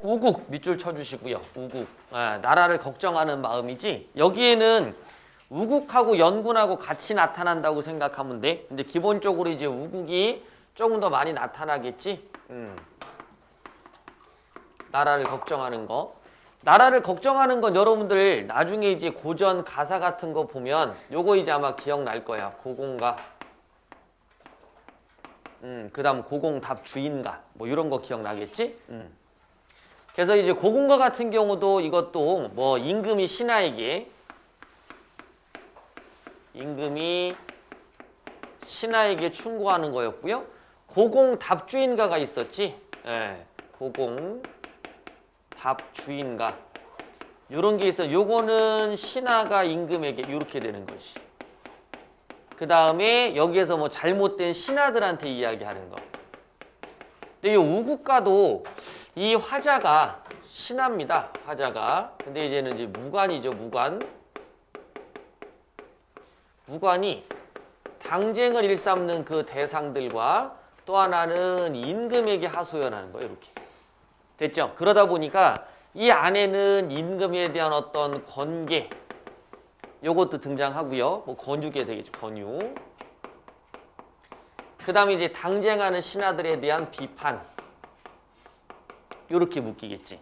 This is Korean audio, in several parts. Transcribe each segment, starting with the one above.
우국 밑줄 쳐주시고요. 우국. 나라를 걱정하는 마음이지. 여기에는 우국하고 연군하고 같이 나타난다고 생각하면 돼. 근데 기본적으로 이제 우국이 조금 더 많이 나타나겠지. 나라를 걱정하는 거. 나라를 걱정하는 건 여러분들 나중에 이제 고전 가사 같은 거 보면 요거 이제 아마 기억날 거야. 고공가. 그 다음 고공답 주인가. 뭐 이런 거 기억나겠지? 그래서 이제 고공가 같은 경우도 이것도 뭐 임금이 신하에게 충고하는 거였고요. 고공답주인가가 있었지. 예, 고공답주인가. 요런 게 있어. 요거는 신하가 임금에게 이렇게 되는 거지. 그 다음에 여기에서 뭐 잘못된 신하들한테 이야기하는 거. 근데 이 우국가도 이 화자가 신하입니다. 화자가. 근데 이제는 이제 무관이죠. 무관이 당쟁을 일삼는 그 대상들과 또 하나는 임금에게 하소연하는 거예요. 이렇게. 됐죠? 그러다 보니까 이 안에는 임금에 대한 어떤 권계 요것도 등장하고요. 뭐 권유게 되겠죠. 권유. 그 다음에 이제 당쟁하는 신하들에 대한 비판. 요렇게 묶이겠지.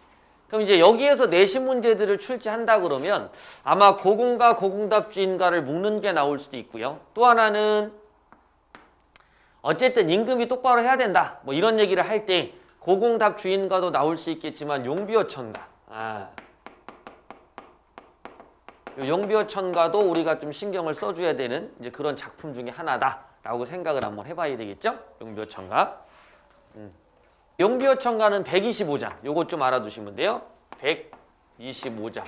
그럼 이제 여기에서 내신 문제들을 출제한다 그러면 아마 고공가, 고공답주인가를 묶는 게 나올 수도 있고요. 또 하나는 어쨌든 임금이 똑바로 해야 된다. 뭐 이런 얘기를 할 때 고공답주인가도 나올 수 있겠지만 용비어천가. 용비어천가도 우리가 좀 신경을 써줘야 되는 이제 그런 작품 중에 하나다라고 생각을 한번 해봐야 되겠죠? 용비어천가. 용비어천가는 125장. 요거 좀 알아두시면 돼요. 125장.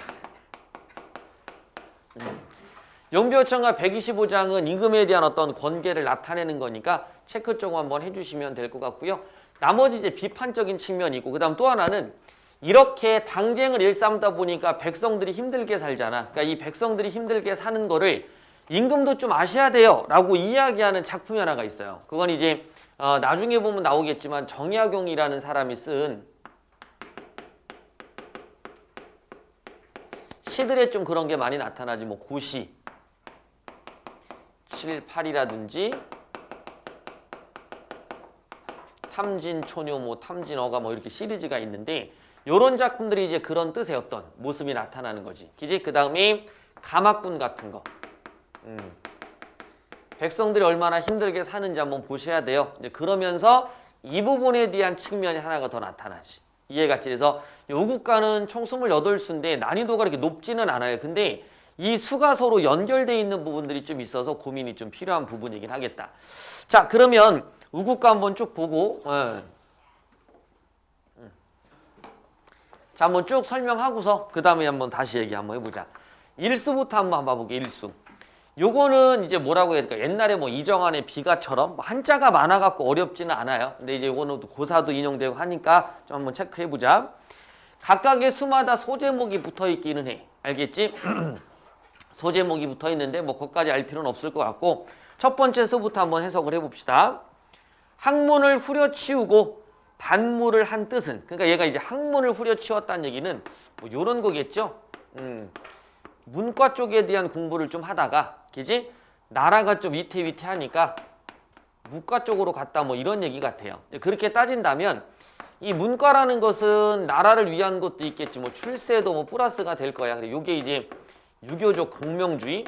용비어천가 125장은 임금에 대한 어떤 권계를 나타내는 거니까 체크 좀 한번 해주시면 될 것 같고요. 나머지 이제 비판적인 측면이 있고, 그 다음 또 하나는 이렇게 당쟁을 일삼다 보니까 백성들이 힘들게 살잖아. 그러니까 이 백성들이 힘들게 사는 거를 임금도 좀 아셔야 돼요 라고 이야기하는 작품이 하나가 있어요. 그건 이제 나중에 보면 나오겠지만 정약용이라는 사람이 쓴 시들에 좀 그런 게 많이 나타나지. 뭐 고시 7, 8이라든지 탐진초녀, 뭐 탐진어가 뭐 이렇게 시리즈가 있는데 요런 작품들이 이제 그런 뜻의 어떤 모습이 나타나는 거지. 그지? 그 다음에 가마꾼 같은 거. 백성들이 얼마나 힘들게 사는지 한번 보셔야 돼요. 이제 그러면서 이 부분에 대한 측면이 하나가 더 나타나지. 이해갔지? 그래서 요국가는 총 28수인데 난이도가 그렇게 높지는 않아요. 근데 이 수가 서로 연결되어 있는 부분들이 좀 있어서 고민이 좀 필요한 부분이긴 하겠다. 자, 그러면 우국가 한번 쭉 보고 자, 한번 쭉 설명하고서 그 다음에 한번 다시 얘기 한번 해보자. 일수부터 한번 봐볼게. 일수. 요거는 이제 뭐라고 해야 될까? 옛날에 뭐 이정환의 비가처럼 한자가 많아갖고 어렵지는 않아요. 근데 이제 요거는 고사도 인용되고 하니까 좀 한번 체크해보자. 각각의 수마다 소제목이 붙어있기는 해. 알겠지? 소제목이 붙어있는데 뭐 그것까지 알 필요는 없을 것 같고, 첫 번째 수부터 한번 해석을 해봅시다. 학문을 후려치우고 반무를 한 뜻은, 그러니까 얘가 이제 학문을 후려치웠다는 얘기는 뭐 요런 거겠죠. 문과 쪽에 대한 공부를 좀 하다가, 그지? 나라가 좀 위태위태하니까 문과 쪽으로 갔다, 뭐 이런 얘기 같아요. 그렇게 따진다면 이 문과라는 것은 나라를 위한 것도 있겠지. 뭐 출세도 뭐 플러스가 될 거야. 그리고 요게 이제 유교적 공명주의.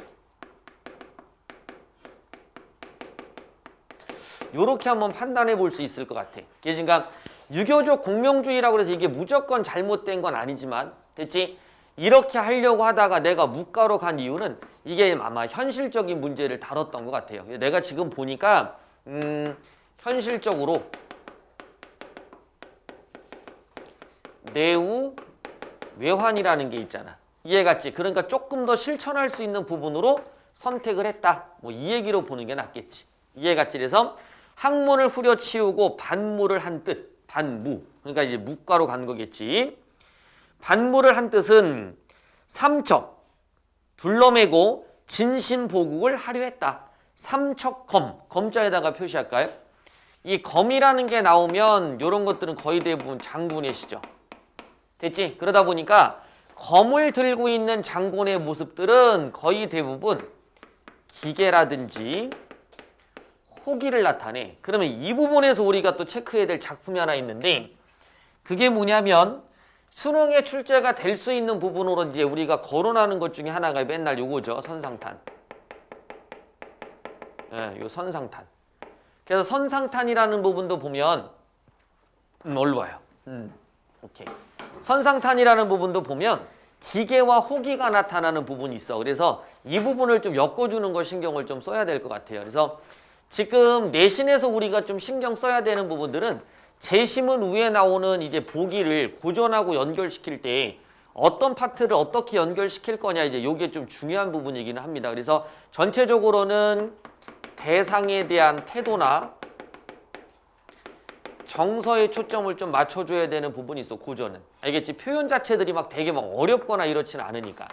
요렇게 한번 판단해 볼 수 있을 것 같아. 그러니까 유교적 공명주의라고 해서 이게 무조건 잘못된 건 아니지만, 됐지? 이렇게 하려고 하다가 내가 문과로 간 이유는 이게 아마 현실적인 문제를 다뤘던 것 같아요. 내가 지금 보니까 현실적으로 내우 외환이라는 게 있잖아. 이해갔지? 그러니까 조금 더 실천할 수 있는 부분으로 선택을 했다. 뭐 이 얘기로 보는 게 낫겠지. 이해갔지? 그래서 학문을 후려치우고 반무를 한 뜻. 반무. 그러니까 이제 무과로 간 거겠지. 반무를 한 뜻은 삼척, 둘러매고 진심보국을 하려 했다. 삼척검, 검자에다가 표시할까요? 이 검이라는 게 나오면 이런 것들은 거의 대부분 장군의 시죠. 됐지? 그러다 보니까 검을 들고 있는 장군의 모습들은 거의 대부분 기계라든지 호기를 나타내. 그러면 이 부분에서 우리가 또 체크해야 될 작품이 하나 있는데 그게 뭐냐면 수능에 출제가 될 수 있는 부분으로 이제 우리가 거론하는 것 중에 하나가 맨날 요거죠. 선상탄. 예, 요 선상탄. 그래서 선상탄이라는 부분도 보면 얼로 와요. 오케이. 선상탄이라는 부분도 보면 기계와 호기가 나타나는 부분이 있어. 그래서 이 부분을 좀 엮어주는 걸 신경을 좀 써야 될 것 같아요. 그래서 지금 내신에서 우리가 좀 신경 써야 되는 부분들은 재심은 위에 나오는 이제 보기를 고전하고 연결시킬 때 어떤 파트를 어떻게 연결시킬 거냐 이제 요게 좀 중요한 부분이기는 합니다. 그래서 전체적으로는 대상에 대한 태도나 정서에 초점을 좀 맞춰줘야 되는 부분이 있어. 고전은 알겠지? 표현 자체들이 막 되게 막 어렵거나 이렇지는 않으니까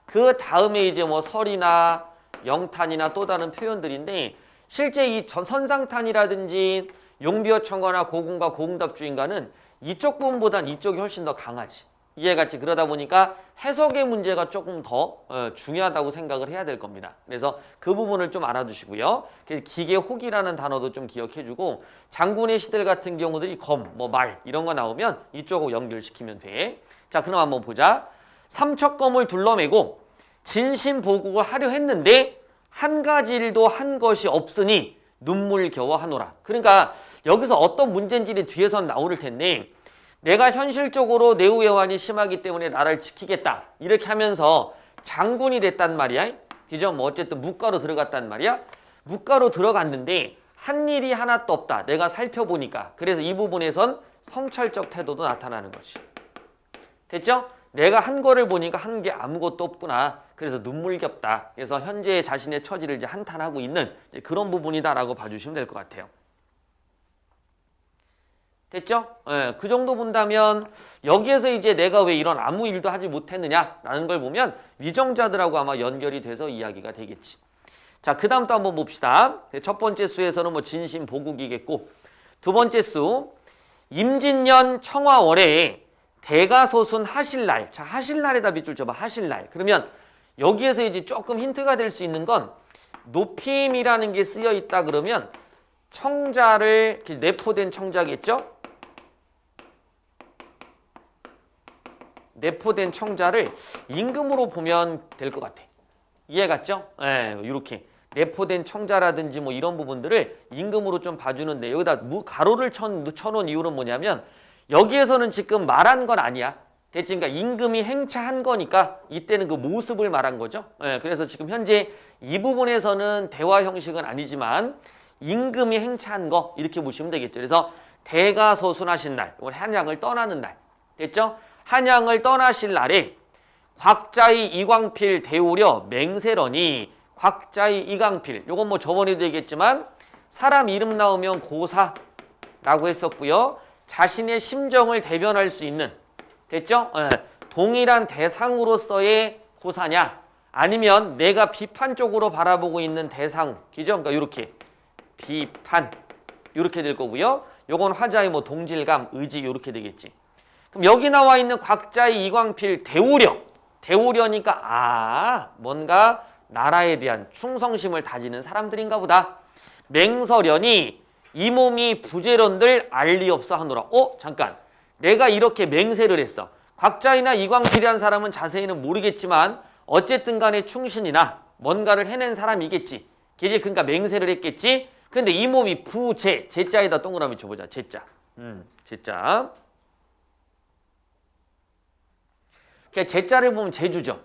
그 다음에 이제 뭐 설이나 영탄이나 또 다른 표현들인데 실제 이 선상탄이라든지 용비어천가나 고궁과 고응답주인가는 이쪽 부분보단 이쪽이 훨씬 더 강하지. 이해갔지? 그러다 보니까 해석의 문제가 조금 더 중요하다고 생각을 해야 될 겁니다. 그래서 그 부분을 좀 알아두시고요. 기계 호기라는 단어도 좀 기억해주고 장군의 시들 같은 경우들이 검, 뭐 말 이런 거 나오면 이쪽하고 연결시키면 돼. 자, 그럼 한번 보자. 삼척검을 둘러매고 진심보국을 하려 했는데 한 가지 일도 한 것이 없으니 눈물겨워 하노라. 그러니까 여기서 어떤 문제인지 뒤에선 나올 텐데 내가 현실적으로 내후외환이 심하기 때문에 나라를 지키겠다 이렇게 하면서 장군이 됐단 말이야. 그죠? 뭐 어쨌든 묵가로 들어갔단 말이야. 묵가로 들어갔는데 한 일이 하나도 없다. 내가 살펴보니까. 그래서 이 부분에선 성찰적 태도도 나타나는 거지. 됐죠? 내가 한 거를 보니까 한 게 아무것도 없구나. 그래서 눈물겹다. 그래서 현재 자신의 처지를 이제 한탄하고 있는 그런 부분이다라고 봐주시면 될 것 같아요. 됐죠? 예, 그 정도 본다면 여기에서 이제 내가 왜 이런 아무 일도 하지 못했느냐라는 걸 보면 위정자들하고 아마 연결이 돼서 이야기가 되겠지. 자, 그 다음 또 한번 봅시다. 첫 번째 수에서는 뭐 진심 보국이겠고 두 번째 수 임진년 청화월에 대가소순 하실날. 자, 하실날에다 밑줄 쳐봐. 하실날. 그러면 여기에서 이제 조금 힌트가 될 수 있는 건 높임이라는 게 쓰여 있다 그러면 청자를 내포된 청자겠죠? 내포된 청자를 임금으로 보면 될 것 같아. 이해 갔죠? 예, 이렇게 내포된 청자라든지 뭐 이런 부분들을 임금으로 좀 봐주는데 여기다 가로를 쳐놓은 이유는 뭐냐면 여기에서는 지금 말한 건 아니야. 됐지? 그러니까 임금이 행차한 거니까 이때는 그 모습을 말한 거죠. 예, 그래서 지금 현재 이 부분에서는 대화 형식은 아니지만 임금이 행차한 거 이렇게 보시면 되겠죠. 그래서 대가서순하신 날, 한양을 떠나는 날. 됐죠? 한양을 떠나실 날에 곽자의 이광필 대우려 맹세러니 곽자의 이광필. 요건 뭐 저번에도 얘기했지만 사람 이름 나오면 고사라고 했었고요. 자신의 심정을 대변할 수 있는 됐죠? 동일한 대상으로서의 고사냐 아니면 내가 비판적으로 바라보고 있는 대상 기죠? 그러니까 이렇게 비판 이렇게 될 거고요. 요건 화자의 뭐 동질감, 의지 이렇게 되겠지. 그럼 여기 나와 있는 곽자의 이광필 대우려. 대우려니까 뭔가 나라에 대한 충성심을 다지는 사람들인가 보다. 맹서련이 이 몸이 부재론들 알리없어 하노라. 잠깐. 내가 이렇게 맹세를 했어. 곽자이나 이광필이라는 사람은 자세히는 모르겠지만 어쨌든 간에 충신이나 뭔가를 해낸 사람이겠지. 그지? 그러니까 맹세를 했겠지. 근데 이 몸이 부재, 제자에다 동그라미 쳐보자. 제자. 제자. 그러니까 제자를 보면 제주죠.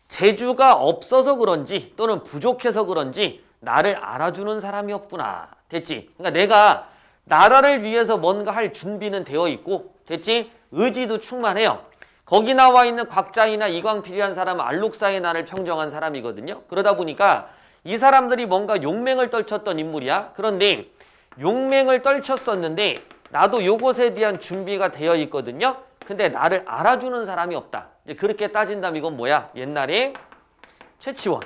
제주가 없어서 그런지 또는 부족해서 그런지 나를 알아주는 사람이 없구나. 됐지? 그러니까 내가 나라를 위해서 뭔가 할 준비는 되어 있고 됐지? 의지도 충만해요. 거기 나와 있는 곽자이나 이광필이라는 사람은 알록사의 나를 평정한 사람이거든요. 그러다 보니까 이 사람들이 뭔가 용맹을 떨쳤던 인물이야. 그런데 용맹을 떨쳤었는데 나도 요것에 대한 준비가 되어 있거든요. 근데 나를 알아주는 사람이 없다. 이제 그렇게 따진다면 이건 뭐야? 옛날에 최치원.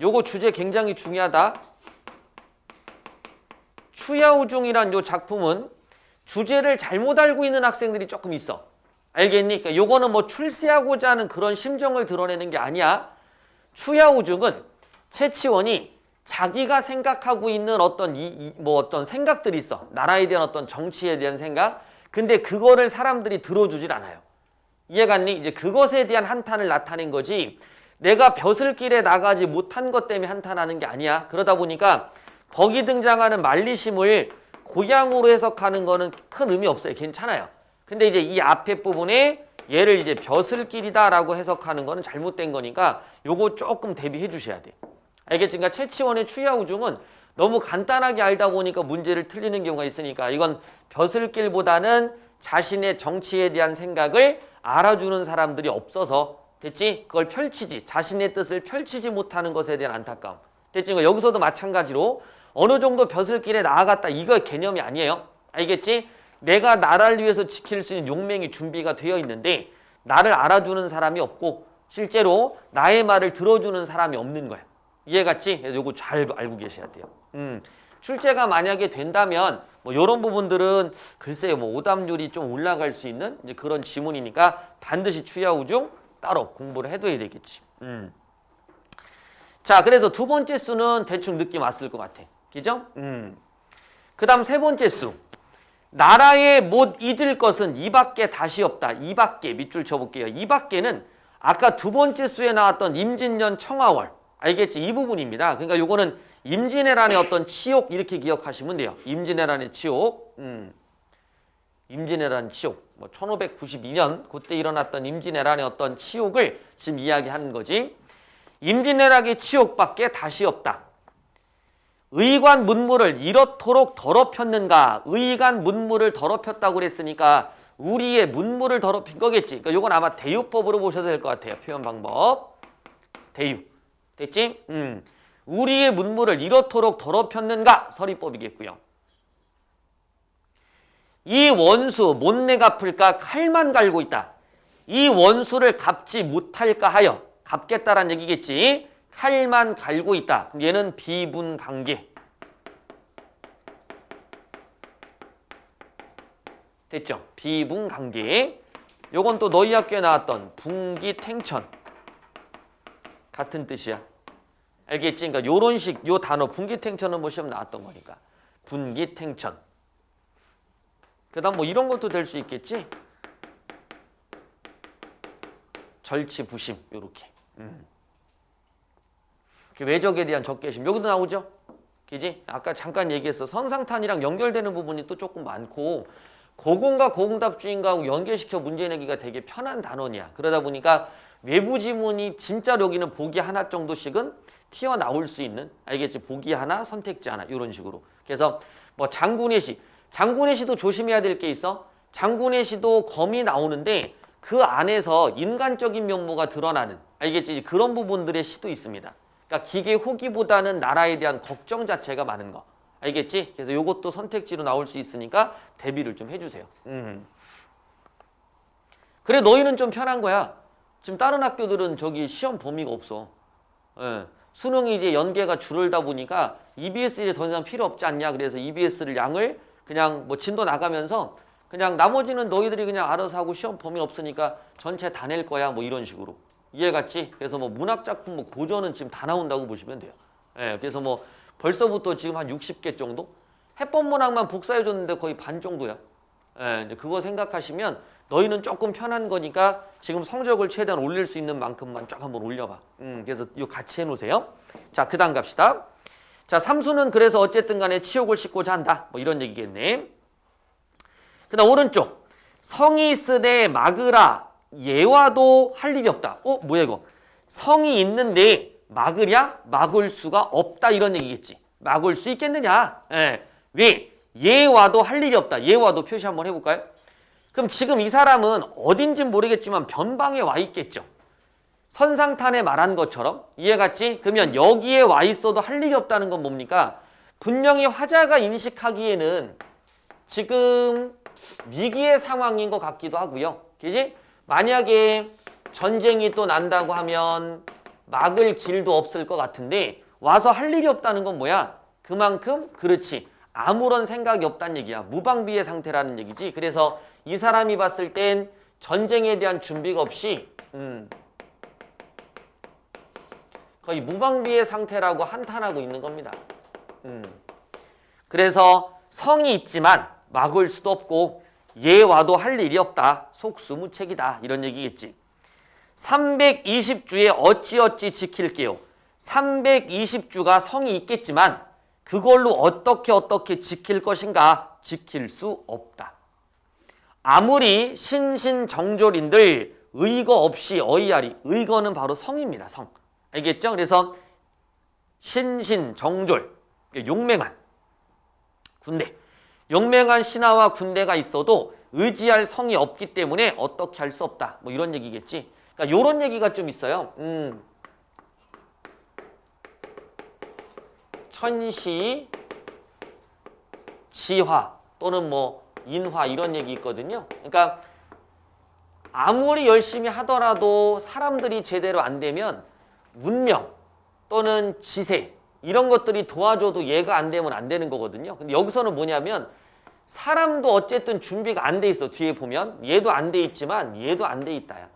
요거 주제 굉장히 중요하다. 추야우중이란 요 작품은 주제를 잘못 알고 있는 학생들이 조금 있어. 알겠니? 그러니까 요거는 뭐 출세하고자 하는 그런 심정을 드러내는 게 아니야. 추야우중은 채치원이 자기가 생각하고 있는 어떤 뭐 어떤 생각들이 있어. 나라에 대한 어떤 정치에 대한 생각. 근데 그거를 사람들이 들어주질 않아요. 이해갔니? 이제 그것에 대한 한탄을 나타낸 거지. 내가 벼슬길에 나가지 못한 것 때문에 한탄하는 게 아니야. 그러다 보니까 거기 등장하는 말리심을 고향으로 해석하는 거는 큰 의미 없어요. 괜찮아요. 근데 이제 이 앞에 부분에 얘를 이제 벼슬길이다라고 해석하는 거는 잘못된 거니까 요거 조금 대비해 주셔야 돼. 알겠지? 그러니까 채치원의 추야우중은 너무 간단하게 알다 보니까 문제를 틀리는 경우가 있으니까 이건 벼슬길보다는 자신의 정치에 대한 생각을 알아주는 사람들이 없어서 됐지? 그걸 펼치지. 자신의 뜻을 펼치지 못하는 것에 대한 안타까움. 됐지? 그러니까 여기서도 마찬가지로 어느 정도 벼슬길에 나아갔다. 이거 개념이 아니에요. 알겠지? 내가 나라를 위해서 지킬 수 있는 용맹이 준비가 되어 있는데 나를 알아주는 사람이 없고 실제로 나의 말을 들어주는 사람이 없는 거야. 이해갔지? 요거 잘 알고 계셔야 돼요. 출제가 만약에 된다면 뭐 이런 부분들은 글쎄요 뭐 오답률이 좀 올라갈 수 있는 이제 그런 지문이니까 반드시 추야우중 따로 공부를 해둬야 되겠지. 자, 그래서 두 번째 수는 대충 느낌 왔을 것 같아. 그죠? 그 다음 세 번째 수. 나라에 못 잊을 것은 이밖에 다시 없다. 이밖에 밑줄 쳐볼게요. 이밖에는 아까 두 번째 수에 나왔던 임진년 청하월. 알겠지? 이 부분입니다. 그러니까 요거는 임진왜란의 어떤 치욕 이렇게 기억하시면 돼요. 임진왜란의 치욕. 임진왜란 치욕. 뭐 1592년 그때 일어났던 임진왜란의 어떤 치욕을 지금 이야기하는 거지. 임진왜란의 치욕밖에 다시 없다. 의관 문물을 이렇도록 더럽혔는가? 의관 문물을 더럽혔다고 그랬으니까 우리의 문물을 더럽힌 거겠지. 그러니까 요건 아마 대유법으로 보셔도 될 것 같아요. 표현 방법. 대유. 됐지? 우리의 문물을 이렇도록 더럽혔는가? 서리법이겠고요. 이 원수 못내 갚을까? 칼만 갈고 있다. 이 원수를 갚지 못할까 하여 갚겠다란 얘기겠지. 칼만 갈고 있다. 그럼 얘는 비분관계. 됐죠? 비분관계. 요건 또 너희 학교에 나왔던 분기탱천. 같은 뜻이야. 알겠지? 그러니까 요런 식, 요 단어 분기탱천은 뭐 시험 나왔던 거니까. 분기탱천. 그 다음 뭐 이런 것도 될 수 있겠지? 절치부심. 요렇게. 외적에 대한 적개심. 여기도 나오죠? 그지? 아까 잠깐 얘기했어. 선상탄이랑 연결되는 부분이 또 조금 많고 고공과 고응답 주인과하고 연결시켜 문제 내기가 되게 편한 단원이야. 그러다 보니까 외부 지문이 진짜로 여기는 보기 하나 정도씩은 튀어나올 수 있는, 알겠지? 보기 하나, 선택지 하나 이런 식으로. 그래서 뭐 장군의 시. 장군의 시도 조심해야 될 게 있어. 장군의 시도 검이 나오는데 그 안에서 인간적인 면모가 드러나는, 알겠지? 그런 부분들의 시도 있습니다. 그러니까 기계 호기보다는 나라에 대한 걱정 자체가 많은 거. 알겠지? 그래서 이것도 선택지로 나올 수 있으니까 대비를 좀 해주세요. 그래 너희는 좀 편한 거야. 지금 다른 학교들은 저기 시험 범위가 없어. 예. 수능이 이제 연계가 줄을다 보니까 EBS 이제 더 이상 필요 없지 않냐. 그래서 EBS를 양을 그냥 뭐 진도 나가면서 그냥 나머지는 너희들이 그냥 알아서 하고 시험 범위 없으니까 전체 다 낼 거야. 뭐 이런 식으로. 이해갔지? 그래서 뭐 문학작품 뭐 고전은 지금 다 나온다고 보시면 돼요. 예. 그래서 뭐 벌써부터 지금 한 60개 정도? 해법문학만 복사해줬는데 거의 반 정도야. 예, 이제 그거 생각하시면 너희는 조금 편한 거니까 지금 성적을 최대한 올릴 수 있는 만큼만 쫙 한번 올려봐. 그래서 이거 같이 해놓으세요. 자, 그 다음 갑시다. 자, 삼수는 그래서 어쨌든 간에 치욕을 싣고자 한다. 뭐 이런 얘기겠네. 그 다음 오른쪽. 성이 있으되 막으라. 예와도 할 일이 없다. 뭐야 이거. 성이 있는데 막으랴? 막을 수가 없다. 이런 얘기겠지. 막을 수 있겠느냐? 예. 왜? 예와도 할 일이 없다. 예와도 표시 한번 해볼까요? 그럼 지금 이 사람은 어딘진 모르겠지만 변방에 와 있겠죠. 선상탄에 말한 것처럼 이해갔지? 그러면 여기에 와 있어도 할 일이 없다는 건 뭡니까? 분명히 화자가 인식하기에는 지금 위기의 상황인 것 같기도 하고요. 그지? 만약에 전쟁이 또 난다고 하면 막을 길도 없을 것 같은데 와서 할 일이 없다는 건 뭐야? 그만큼 그렇지. 아무런 생각이 없다는 얘기야. 무방비의 상태라는 얘기지. 그래서 이 사람이 봤을 땐 전쟁에 대한 준비가 없이 거의 무방비의 상태라고 한탄하고 있는 겁니다. 그래서 성이 있지만 막을 수도 없고 얘 와도 할 일이 없다. 속수무책이다. 이런 얘기겠지. 320주에 어찌어찌 지킬게요. 320주가 성이 있겠지만 그걸로 어떻게 지킬 것인가? 지킬 수 없다. 아무리 신신정졸인들 의거 없이 어이하리. 의거는 바로 성입니다. 성. 알겠죠? 그래서 신신정졸, 용맹한 군대. 용맹한 신하와 군대가 있어도 의지할 성이 없기 때문에 어떻게 할 수 없다. 뭐 이런 얘기겠지. 그러니까 이런 얘기가 좀 있어요. 천시, 지화 또는 뭐 인화 이런 얘기 있거든요. 그러니까 아무리 열심히 하더라도 사람들이 제대로 안 되면 운명 또는 지세 이런 것들이 도와줘도 얘가 안 되면 안 되는 거거든요. 근데 여기서는 뭐냐면 사람도 어쨌든 준비가 안 돼 있어. 뒤에 보면 얘도 안 돼 있지만 얘도 안 돼 있다야.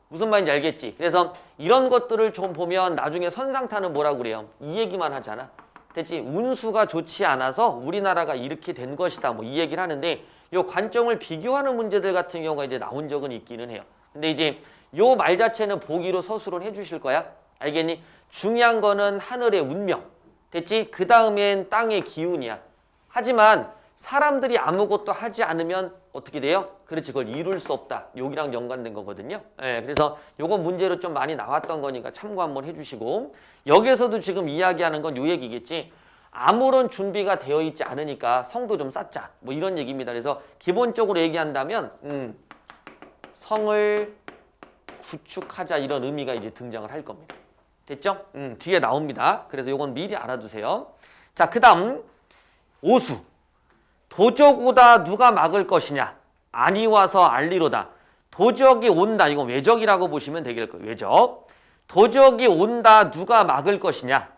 무슨 말인지 알겠지? 그래서 이런 것들을 좀 보면 나중에 선상타는 뭐라고 그래요? 이 얘기만 하잖아. 됐지? 운수가 좋지 않아서 우리나라가 이렇게 된 것이다. 뭐 이 얘기를 하는데 이 관점을 비교하는 문제들 같은 경우가 이제 나온 적은 있기는 해요. 근데 이제 요 말 자체는 보기로 서술은 해주실 거야. 알겠니? 중요한 거는 하늘의 운명. 됐지? 그 다음엔 땅의 기운이야. 하지만 사람들이 아무것도 하지 않으면 어떻게 돼요? 그렇지, 그걸 이룰 수 없다. 여기랑 연관된 거거든요. 예, 그래서 요건 문제로 좀 많이 나왔던 거니까 참고 한번 해주시고 여기에서도 지금 이야기하는 건 요 얘기겠지. 아무런 준비가 되어 있지 않으니까 성도 좀 쌓자. 뭐 이런 얘기입니다. 그래서 기본적으로 얘기한다면 성을 구축하자 이런 의미가 이제 등장을 할 겁니다. 됐죠? 뒤에 나옵니다. 그래서 요건 미리 알아두세요. 자, 그 다음 오수. 도적 오다 누가 막을 것이냐? 아니 와서 알리로다. 도적이 온다. 이건 외적이라고 보시면 되겠고요. 외적. 도적이 온다 누가 막을 것이냐?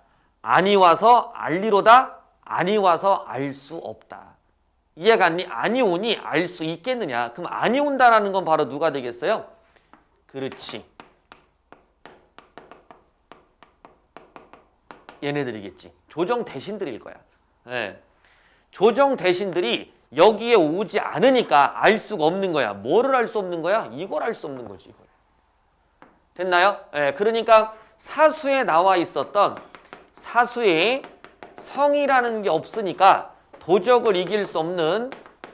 아니 와서 알리로다. 아니 와서 알 수 없다. 이해가 안 니? 아니 오니 알 수 있겠느냐? 그럼 아니 온다라는 건 바로 누가 되겠어요? 그렇지. 얘네들이겠지. 조정 대신들일 거야. 네. 조정 대신들이 여기에 오지 않으니까 알 수가 없는 거야. 뭐를 알 수 없는 거야? 이걸 알 수 없는 거지. 이걸. 됐나요? 네. 그러니까 사수에 나와 있었던 사수에 성이라는 게 없으니까 도적을 이길 수 없는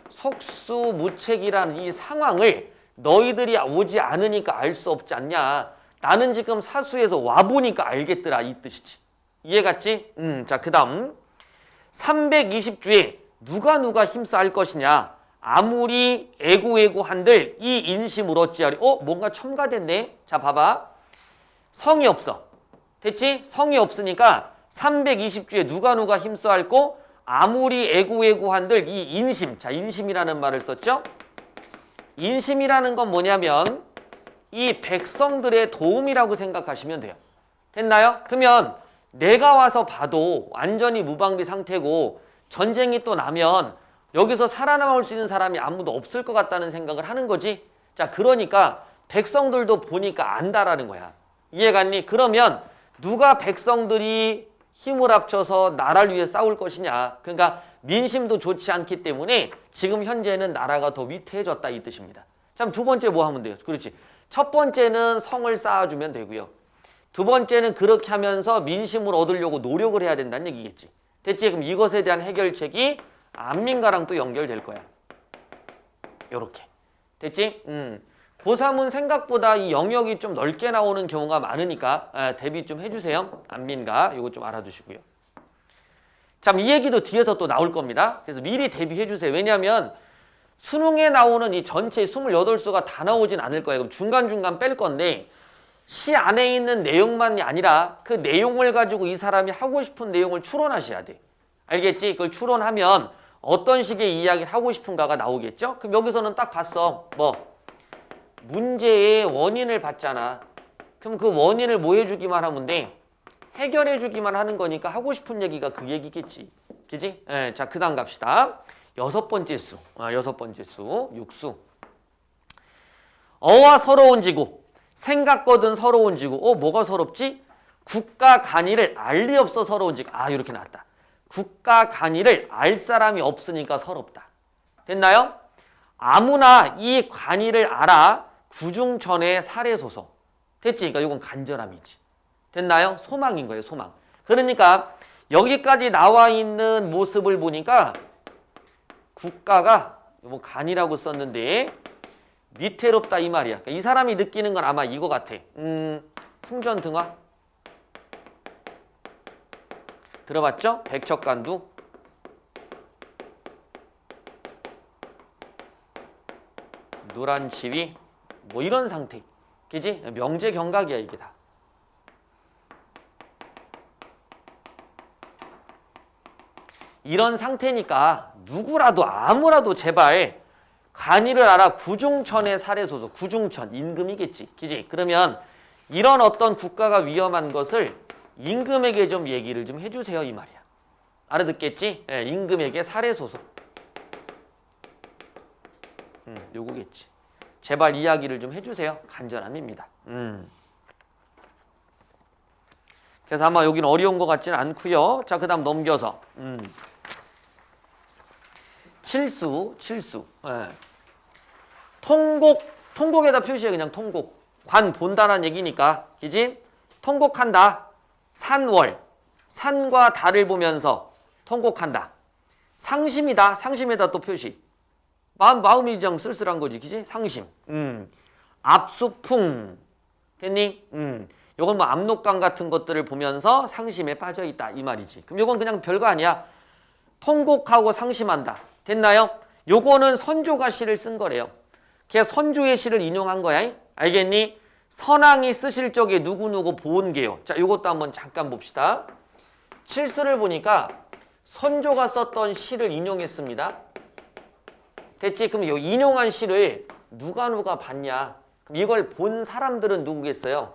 속수무책이라는 이 상황을 너희들이 오지 않으니까 알 수 없지 않냐. 나는 지금 사수에서 와보니까 알겠더라. 이 뜻이지. 이해갔지? 자, 그 다음 320주에 누가 힘써할 것이냐. 아무리 애고애고 한들 이 인심을 어찌하리. 뭔가 첨가됐네. 자, 봐봐. 성이 없어. 됐지? 성이 없으니까 320주에 누가 힘써할 거 아무리 애고애고 한들 이 인심. 자, 인심이라는 말을 썼죠? 인심이라는 건 뭐냐면 이 백성들의 도움이라고 생각하시면 돼요. 됐나요? 그러면 내가 와서 봐도 완전히 무방비 상태고 전쟁이 또 나면 여기서 살아남을 수 있는 사람이 아무도 없을 것 같다는 생각을 하는 거지. 자, 그러니까 백성들도 보니까 안다라는 거야. 이해갔니? 그러면 누가 백성들이 힘을 합쳐서 나라를 위해 싸울 것이냐. 그러니까 민심도 좋지 않기 때문에 지금 현재는 나라가 더 위태해졌다 이 뜻입니다. 자, 두 번째 뭐 하면 돼요? 그렇지. 첫 번째는 성을 쌓아주면 되고요. 두 번째는 그렇게 하면서 민심을 얻으려고 노력을 해야 된다는 얘기겠지. 됐지? 그럼 이것에 대한 해결책이 안민가랑 또 연결될 거야. 요렇게. 됐지? 고3은 생각보다 이 영역이 좀 넓게 나오는 경우가 많으니까 대비 좀 해주세요. 안민가. 요거 좀 알아두시고요. 참, 이 얘기도 뒤에서 또 나올 겁니다. 그래서 미리 대비해 주세요. 왜냐하면 수능에 나오는 이 전체 28수가 다 나오진 않을 거예요. 그럼 중간중간 뺄 건데 시 안에 있는 내용만이 아니라 그 내용을 가지고 이 사람이 하고 싶은 내용을 추론하셔야 돼. 알겠지? 그걸 추론하면 어떤 식의 이야기를 하고 싶은가가 나오겠죠? 그럼 여기서는 딱 봤어. 문제의 원인을 봤잖아. 그럼 그 원인을 뭐 해주기만 하면 돼? 해결해주기만 하는 거니까 하고 싶은 얘기가 그 얘기겠지. 그지? 자, 그 다음 갑시다. 여섯 번째 수, 육수. 어와 서러운 지구. 생각거든 서러운 지구. 뭐가 서럽지? 국가 간이를 알 리 없어 서러운 지구. 이렇게 나왔다. 국가 간이를 알 사람이 없으니까 서럽다. 됐나요? 아무나 이 관이를 알아 구중천에 살해소서. 됐지? 그러니까 이건 간절함이지. 됐나요? 소망인 거예요, 소망. 그러니까 여기까지 나와 있는 모습을 보니까 국가가 뭐 간이라고 썼는데 위태롭다 이 말이야. 그러니까 이 사람이 느끼는 건 아마 이거 같아. 풍전등화 들어봤죠? 백척간두 노란 지위 뭐 이런 상태. 그지? 명제경각이야 이게 다. 이런 상태니까 누구라도 아무라도 제발 간이를 알아 구중천에 살해소서. 구중천 임금이겠지. 그지? 그러면 이런 어떤 국가가 위험한 것을 임금에게 좀 얘기를 좀 해주세요 이 말이야. 알아듣겠지? 예, 임금에게 살해소서. 요거겠지. 제발 이야기를 좀 해주세요. 간절함입니다. 그래서 아마 여기는 어려운 것 같지는 않고요. 자, 그 다음 넘겨서 칠수. 예. 통곡에다 표시해. 그냥 통곡. 관 본다는 얘기니까. 그지? 통곡한다. 산월. 산과 달을 보면서 통곡한다. 상심이다. 상심에다 또 표시. 마음이 좀 쓸쓸한 거지. 그지? 상심. 압수풍. 됐니? 요건 뭐 압록강 같은 것들을 보면서 상심에 빠져 있다. 이 말이지. 그럼 요건 그냥 별거 아니야. 통곡하고 상심한다. 됐나요? 요거는 선조가 시를 쓴 거래요. 걔 선조의 시를 인용한 거야. 알겠니? 선왕이 쓰실 적에 누구누구 보온게요. 자, 요것도 한번 잠깐 봅시다. 칠수를 보니까 선조가 썼던 시를 인용했습니다. 됐지? 그럼 요 인용한 시를 누가 봤냐? 그럼 이걸 본 사람들은 누구겠어요?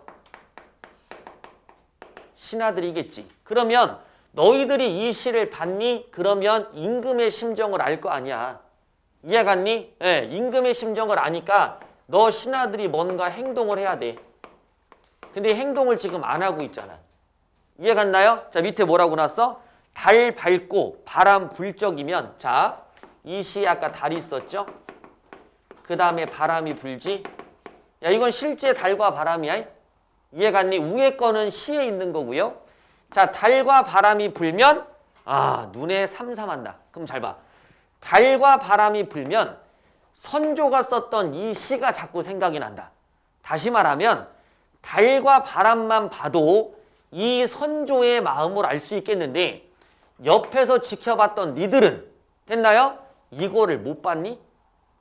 신하들이겠지. 그러면 너희들이 이 시를 봤니? 그러면 임금의 심정을 알 거 아니야. 이해 갔니? 예, 임금의 심정을 아니까 너 신하들이 뭔가 행동을 해야 돼. 근데 행동을 지금 안 하고 있잖아. 이해 갔나요? 자, 밑에 뭐라고 났어? 달 밝고 바람 불 적이면, 자, 이 시에 아까 달이 있었죠? 그 다음에 바람이 불지? 야, 이건 실제 달과 바람이야. 이해 갔니? 위에 거는 시에 있는 거고요. 자, 달과 바람이 불면 눈에 삼삼한다. 그럼 잘 봐. 달과 바람이 불면 선조가 썼던 이 시가 자꾸 생각이 난다. 다시 말하면 달과 바람만 봐도 이 선조의 마음을 알 수 있겠는데 옆에서 지켜봤던 니들은 됐나요? 이거를 못 봤니?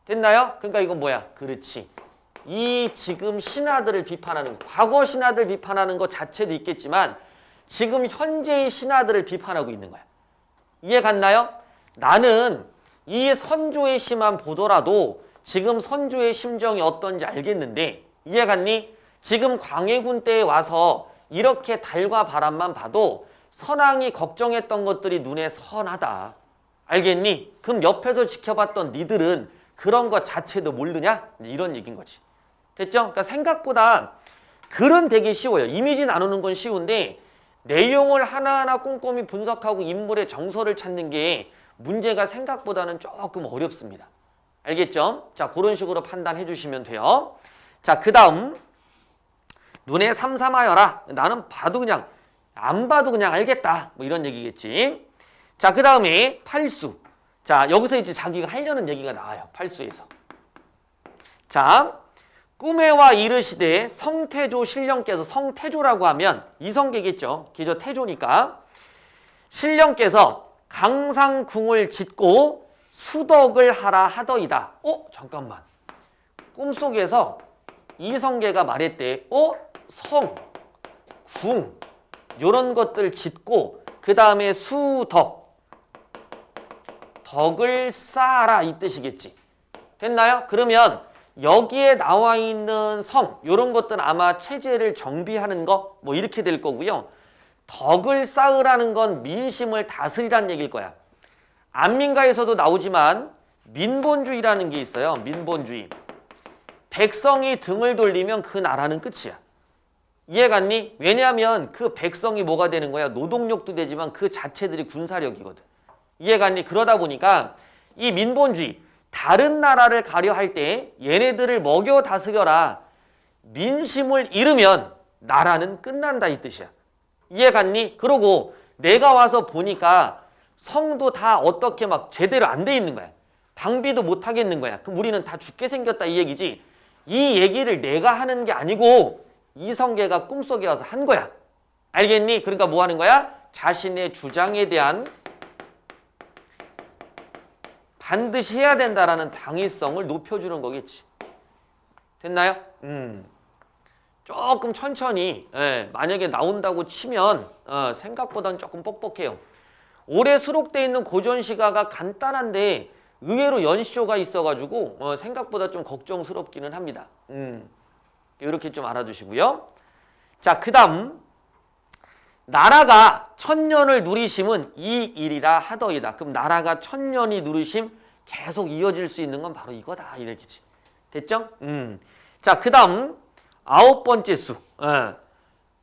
됐나요? 그러니까 이건 뭐야? 그렇지. 이 지금 신하들을 비판하는 거, 과거 신하들 비판하는 것 자체도 있겠지만 지금 현재의 신하들을 비판하고 있는 거야. 이해 갔나요? 나는 이 선조의 시만 보더라도 지금 선조의 심정이 어떤지 알겠는데 이해 갔니? 지금 광해군 때에 와서 이렇게 달과 바람만 봐도 선왕이 걱정했던 것들이 눈에 선하다. 알겠니? 그럼 옆에서 지켜봤던 니들은 그런 것 자체도 모르냐? 이런 얘기인 거지. 됐죠? 그러니까 생각보다 글은 되게 쉬워요. 이미지 나누는 건 쉬운데 내용을 하나하나 꼼꼼히 분석하고 인물의 정서를 찾는 게 문제가 생각보다는 조금 어렵습니다. 알겠죠? 자, 그런 식으로 판단해 주시면 돼요. 자, 그 다음 눈에 삼삼하여라. 나는 봐도 그냥 안 봐도 그냥 알겠다. 뭐 이런 얘기겠지. 자, 그 다음에 팔수. 자, 여기서 이제 자기가 하려는 얘기가 나와요. 팔수에서. 자, 꿈에와 이르시되 성태조 신령께서, 성태조라고 하면 이성계겠죠. 기저 태조니까. 신령께서 강상궁을 짓고 수덕을 하라 하더이다. 잠깐만. 꿈속에서 이성계가 말했대. 성, 궁 이런 것들 짓고 그 다음에 수덕, 덕을 쌓아라 이 뜻이겠지. 됐나요? 그러면 여기에 나와 있는 성 이런 것들은 아마 체제를 정비하는 거 뭐 이렇게 될 거고요. 덕을 쌓으라는 건 민심을 다스리라는 얘기일 거야. 안민가에서도 나오지만 민본주의라는 게 있어요. 민본주의. 백성이 등을 돌리면 그 나라는 끝이야. 이해갔니? 왜냐하면 그 백성이 뭐가 되는 거야? 노동력도 되지만 그 자체들이 군사력이거든. 이해갔니? 그러다 보니까 이 민본주의, 다른 나라를 가려 할 때 얘네들을 먹여 다스려라. 민심을 잃으면 나라는 끝난다 이 뜻이야. 이해갔니? 그러고 내가 와서 보니까 성도 다 어떻게 막 제대로 안 돼 있는 거야. 방비도 못 하겠는 거야. 그럼 우리는 다 죽게 생겼다 이 얘기지. 이 얘기를 내가 하는 게 아니고 이성계가 꿈속에 와서 한 거야. 알겠니? 그러니까 뭐 하는 거야? 자신의 주장에 대한 반드시 해야 된다라는 당위성을 높여주는 거겠지. 됐나요? 조금 천천히 만약에 나온다고 치면 생각보다는 조금 뻑뻑해요. 올해 수록되어 있는 고전시가가 간단한데 의외로 연시조가 있어가지고 생각보다 좀 걱정스럽기는 합니다. 이렇게 좀 알아두시고요. 자, 그 다음 나라가 천년을 누리심은 이 일이라 하더이다. 그럼 나라가 천년이 누리심 계속 이어질 수 있는 건 바로 이거다. 이렇게지. 됐죠? 자, 그 다음 9번째 수.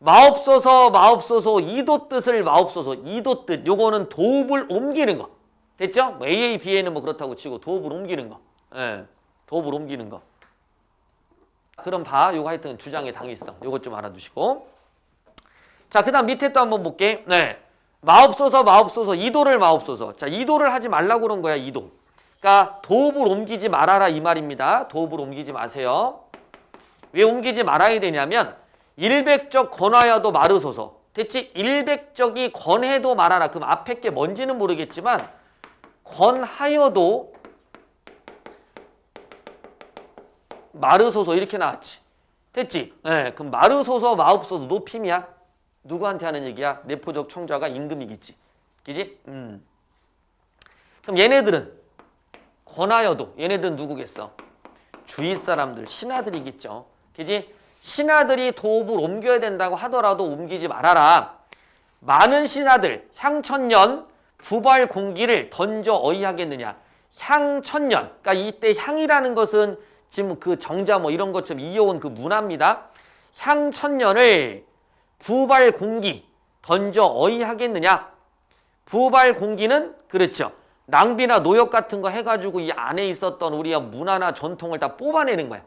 마옵소서 마옵소서 이도 뜻을 마옵소서 이도 뜻. 요거는 도읍을 옮기는 거. 됐죠? 뭐 AA, BA는 뭐 그렇다고 치고 도읍을 옮기는 거. 도읍을 옮기는 거. 그럼 봐. 요거 하여튼 주장의 당위성. 요것 좀 알아두시고. 자, 그 다음 밑에 또 한번 볼게. 마옵소서 마옵소서 이도를 마옵소서. 자, 이도를 하지 말라고 그런 거야. 이도. 그러니까 도읍을 옮기지 말아라 이 말입니다. 도읍을 옮기지 마세요. 왜 옮기지 말아야 되냐면 일백적 권하여도 마르소서. 됐지? 일백적이 권해도 말아라. 그럼 앞에 게 뭔지는 모르겠지만 권하여도 마르소서 이렇게 나왔지. 됐지? 그럼 마르소서 마옵소서 높임이야. 누구한테 하는 얘기야? 내포적 청자가 임금이겠지. 그지? 그럼 얘네들은 권하여도 얘네들은 누구겠어? 주위 사람들, 신하들이겠죠. 그지? 신하들이 도읍을 옮겨야 된다고 하더라도 옮기지 말아라. 많은 신하들 향천년 부발 공기를 던져 어이하겠느냐. 향천년. 그러니까 이때 향이라는 것은 지금 그 정자 뭐 이런 것 좀 이어온 그 문화입니다. 향천년을 부발 공기 던져 어이하겠느냐. 부발 공기는 그렇죠. 낭비나 노역 같은 거 해가지고 이 안에 있었던 우리의 문화나 전통을 다 뽑아내는 거야.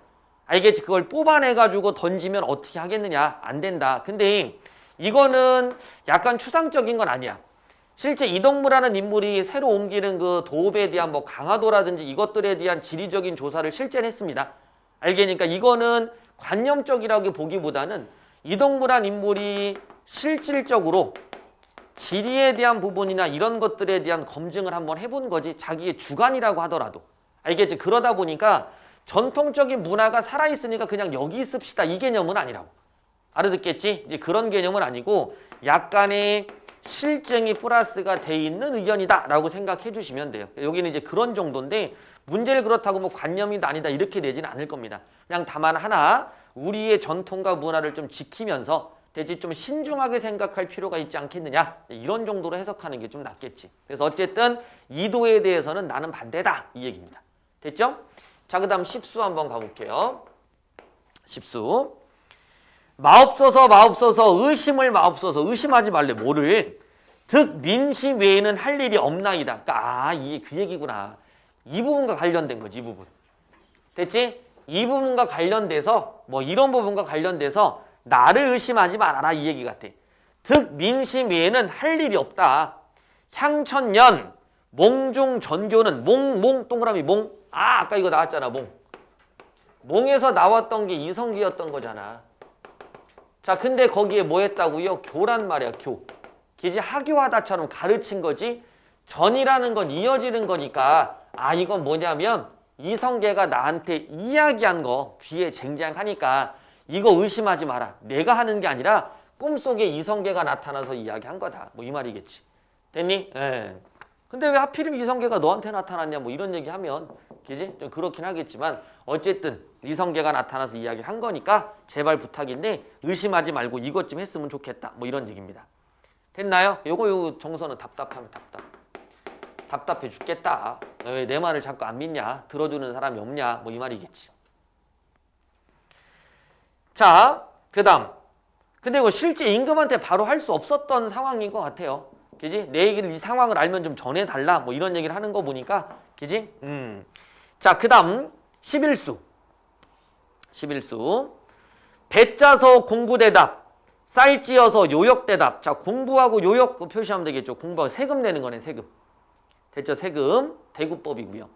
알겠지? 그걸 뽑아내가지고 던지면 어떻게 하겠느냐. 안 된다. 근데 이거는 약간 추상적인 건 아니야. 실제 이덕무라는 인물이 새로 옮기는 그 도읍에 대한 뭐 강화도라든지 이것들에 대한 지리적인 조사를 실제로 했습니다. 알겠니까 이거는 관념적이라고 보기보다는 이덕무란 인물이 실질적으로 지리에 대한 부분이나 이런 것들에 대한 검증을 한번 해본 거지 자기의 주관이라고 하더라도. 알겠지? 그러다 보니까 전통적인 문화가 살아있으니까 그냥 여기 있읍시다 이 개념은 아니라고. 알아듣겠지? 이제 그런 개념은 아니고 약간의 실증이 플러스가 돼 있는 의견이다 라고 생각해 주시면 돼요. 여기는 이제 그런 정도인데 문제를 그렇다고 뭐 관념이다 아니다 이렇게 내지는 않을 겁니다. 그냥 다만 하나 우리의 전통과 문화를 좀 지키면서 대지 좀 신중하게 생각할 필요가 있지 않겠느냐 이런 정도로 해석하는 게 좀 낫겠지. 그래서 어쨌든 이도에 대해서는 나는 반대다 이 얘기입니다. 됐죠? 자, 그 다음 10수 한번 가볼게요. 10수 마옵소서 마옵소서 의심을 마옵소서. 의심하지 말래. 뭐를? 득 민심 외에는 할 일이 없나이다. 그러니까 이게 그 얘기구나. 이 부분과 관련된 거지. 이 부분. 됐지? 이 부분과 관련돼서 뭐 이런 부분과 관련돼서 나를 의심하지 말아라 이 얘기 같아. 득 민심 외에는 할 일이 없다. 향천년 몽중 전교는 몽 동그라미 몽. 아까 이거 나왔잖아. 몽에서 나왔던 게 이성계였던 거잖아. 자, 근데 거기에 뭐 했다고요? 교란 말이야, 교. 기지 하교하다처럼 가르친 거지. 전이라는 건 이어지는 거니까 이건 뭐냐면 이성계가 나한테 이야기한 거 뒤에 쟁쟁하니까 이거 의심하지 마라. 내가 하는 게 아니라 꿈속에 이성계가 나타나서 이야기한 거다. 뭐 이 말이겠지. 됐니? 예. 근데 왜 하필이면 이성계가 너한테 나타났냐 뭐 이런 얘기하면 그지? 좀 그렇긴 하겠지만 어쨌든 이성계가 나타나서 이야기를 한 거니까 제발 부탁인데 의심하지 말고 이것 좀 했으면 좋겠다. 뭐 이런 얘기입니다. 됐나요? 요거 정서는 답답하면 답답해 죽겠다. 왜 내 말을 자꾸 안 믿냐? 들어주는 사람이 없냐? 뭐 이 말이겠지. 자, 그 다음. 근데 이거 실제 임금한테 바로 할 수 없었던 상황인 것 같아요. 그지? 내 얘기를 이 상황을 알면 좀 전해달라. 뭐 이런 얘기를 하는 거 보니까. 그지? 자, 그 다음 11수. 11수. 배 짜서 공부대답. 쌀 찌어서 요역대답. 자, 공부하고 요역 그 표시하면 되겠죠. 공부하고 세금 내는 거네, 세금. 됐죠? 세금. 대구법이고요.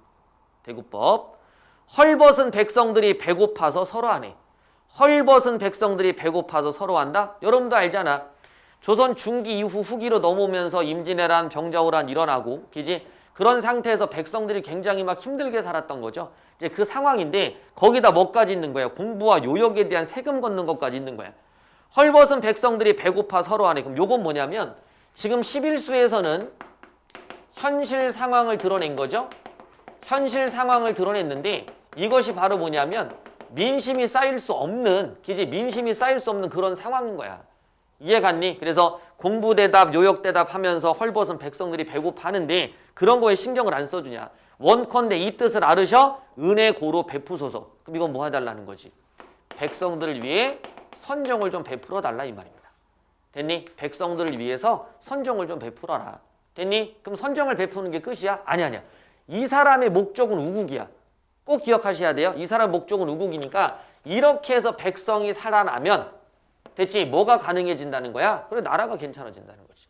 대구법. 헐벗은 백성들이 배고파서 서러하네. 헐벗은 백성들이 배고파서 서러한다? 여러분도 알잖아. 조선 중기 이후 후기로 넘어오면서 임진왜란, 병자호란 일어나고, 그지? 그런 상태에서 백성들이 굉장히 막 힘들게 살았던 거죠. 이제 그 상황인데 거기다 뭐까지 있는 거야? 공부와 요역에 대한 세금 걷는 것까지 있는 거야. 헐벗은 백성들이 배고파 서러하네. 그럼 요건 뭐냐면 지금 11수에서는 현실 상황을 드러낸 거죠. 현실 상황을 드러냈는데 이것이 바로 뭐냐면 민심이 쌓일 수 없는, 그지? 민심이 쌓일 수 없는 그런 상황인 거야. 이해 갔니? 그래서 공부대답, 요역대답 하면서 헐벗은 백성들이 배고파하는데 그런 거에 신경을 안 써주냐. 원컨대 이 뜻을 알으셔 은혜 고로 베푸소서. 그럼 이건 뭐 해달라는 거지? 백성들을 위해 선정을 좀 베풀어 달라 이 말입니다. 됐니? 백성들을 위해서 선정을 좀 베풀어라. 됐니? 그럼 선정을 베푸는 게 끝이야? 아니야. 이 사람의 목적은 우국이야. 꼭 기억하셔야 돼요. 이 사람 목적은 우국이니까 이렇게 해서 백성이 살아나면 됐지? 뭐가 가능해진다는 거야? 그래, 나라가 괜찮아진다는 거지.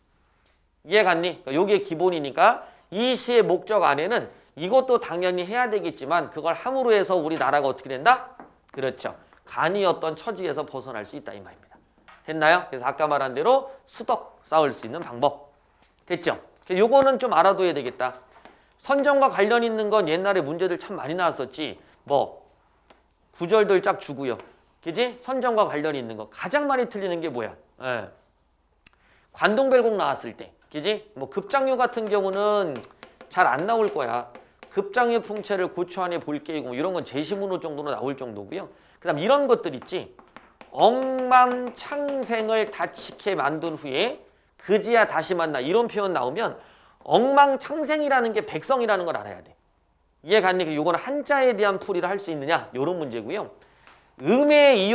이해 갔니? 요게 기본이니까 이 시의 목적 안에는 이것도 당연히 해야 되겠지만 그걸 함으로 해서 우리나라가 어떻게 된다? 그렇죠. 간이었던 처지에서 벗어날 수 있다 이 말입니다. 됐나요? 그래서 아까 말한 대로 수덕 쌓을 수 있는 방법. 됐죠? 요거는 좀 알아둬야 되겠다. 선정과 관련 있는 건 옛날에 문제들 참 많이 나왔었지. 뭐 구절들 쫙 주고요. 그지? 선정과 관련 있는 거. 가장 많이 틀리는 게 뭐야? 예. 관동별곡 나왔을 때. 그지? 뭐 급장류 같은 경우는 잘 안 나올 거야. 급장류 풍채를 고초 안에 볼게이고 이런 건 제시문호 정도로 나올 정도고요. 그다음 이런 것들 있지. 엉망창생을 다치게 만든 후에 그지야 다시 만나 이런 표현 나오면 엉망창생이라는 게 백성이라는 걸 알아야 돼. 이해 갔니? 요거는 한자에 대한 풀이를 할 수 있느냐? 요런 문제고요. 음의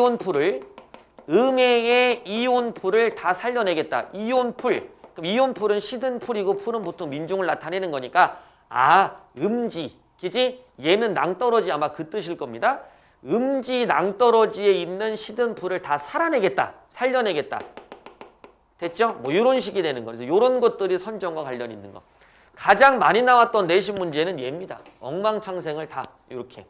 이온풀을 다 살려내겠다. 이온풀. 그럼 이온풀은 시든 풀이고 풀은 보통 민중을 나타내는 거니까 음지. 그지? 얘는 낭떠러지 아마 그 뜻일 겁니다. 음지 낭떠러지에 있는 시든 풀을 다 살아내겠다. 살려내겠다. 됐죠? 뭐 이런 식이 되는 거죠. 이런 것들이 선정과 관련 있는 거. 가장 많이 나왔던 내신 문제는 얘입니다. 엉망창생을 다 이렇게.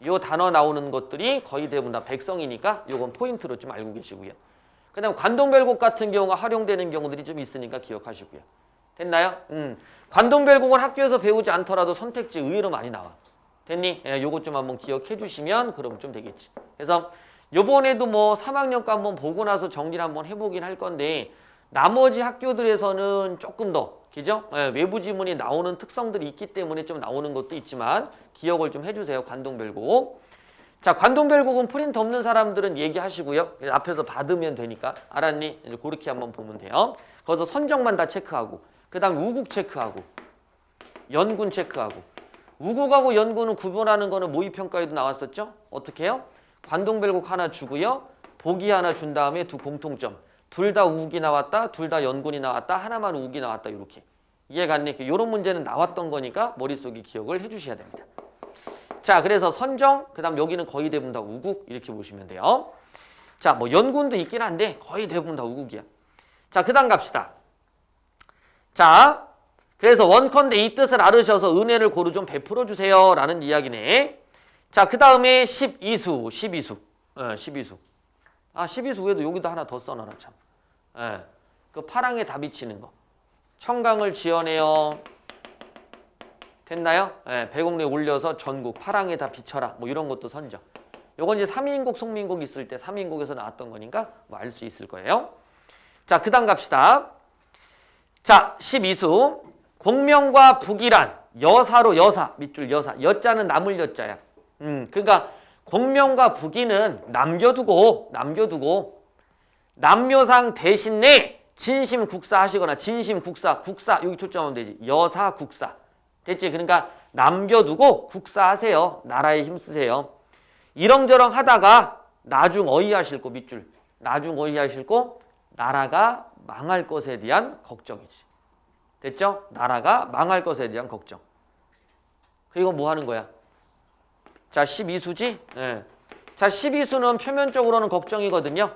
요 단어 나오는 것들이 거의 대부분 다 백성이니까 요건 포인트로 좀 알고 계시고요. 그 다음에 관동별곡 같은 경우가 활용되는 경우들이 좀 있으니까 기억하시고요. 됐나요? 관동별곡은 학교에서 배우지 않더라도 선택지 의외로 많이 나와. 됐니? 예, 요것 좀 한번 기억해 주시면 그러면 좀 되겠지. 그래서 요번에도 뭐 3학년 거 한번 보고 나서 정리를 한번 해보긴 할 건데 나머지 학교들에서는 조금 더 그죠? 예, 외부 지문이 나오는 특성들이 있기 때문에 좀 나오는 것도 있지만 기억을 좀 해주세요. 관동별곡. 자, 관동별곡은 프린트 없는 사람들은 얘기하시고요. 앞에서 받으면 되니까. 알았니? 이제 그렇게 한번 보면 돼요. 거기서 선정만 다 체크하고 그 다음 우국 체크하고 연군 체크하고 우국하고 연군은 구분하는 거는 모의평가에도 나왔었죠? 어떻게 해요? 관동별곡 하나 주고요. 보기 하나 준 다음에 두 공통점. 둘 다 우국이 나왔다. 둘 다 연군이 나왔다. 하나만 우국이 나왔다. 이렇게. 이해 갔니? 이런 문제는 나왔던 거니까 머릿속에 기억을 해주셔야 됩니다. 자, 그래서 선정, 그 다음 여기는 거의 대부분 다 우국 이렇게 보시면 돼요. 자, 뭐 연군도 있긴 한데 거의 대부분 다 우국이야. 자, 그 다음 갑시다. 자, 그래서 원컨대 이 뜻을 알으셔서 은혜를 고루 좀 베풀어 주세요 라는 이야기네. 자, 그 다음에 12수. 12수. 12수 외에도 여기도 하나 더 써놔라 참. 예, 그 파랑에 다 비치는 거. 청강을 지어내어. 됐나요? 예, 배곡리에 올려서 전국 파랑에 다 비쳐라. 뭐 이런 것도 선정. 요건 이제 3인곡, 송민곡 있을 때 3인곡에서 나왔던 거니까 뭐 알 수 있을 거예요. 자, 그 다음 갑시다. 자, 12수. 공명과 북이란 여사로 여사, 밑줄 여사. 여자는 남을 여자야. 그러니까 공명과 북이는 남겨두고 남묘상 대신에 진심국사 하시거나 진심국사, 국사 여기 초점하면 되지. 여사국사. 됐지? 그러니까 남겨두고 국사하세요. 나라에 힘쓰세요. 이렁저렁 하다가 나중 어이하 싫고 밑줄. 나중 어이하 싫고 나라가 망할 것에 대한 걱정이지. 됐죠? 나라가 망할 것에 대한 걱정. 그리고 뭐 하는 거야? 자, 12수지? 예. 자, 12수는 표면적으로는 걱정이거든요.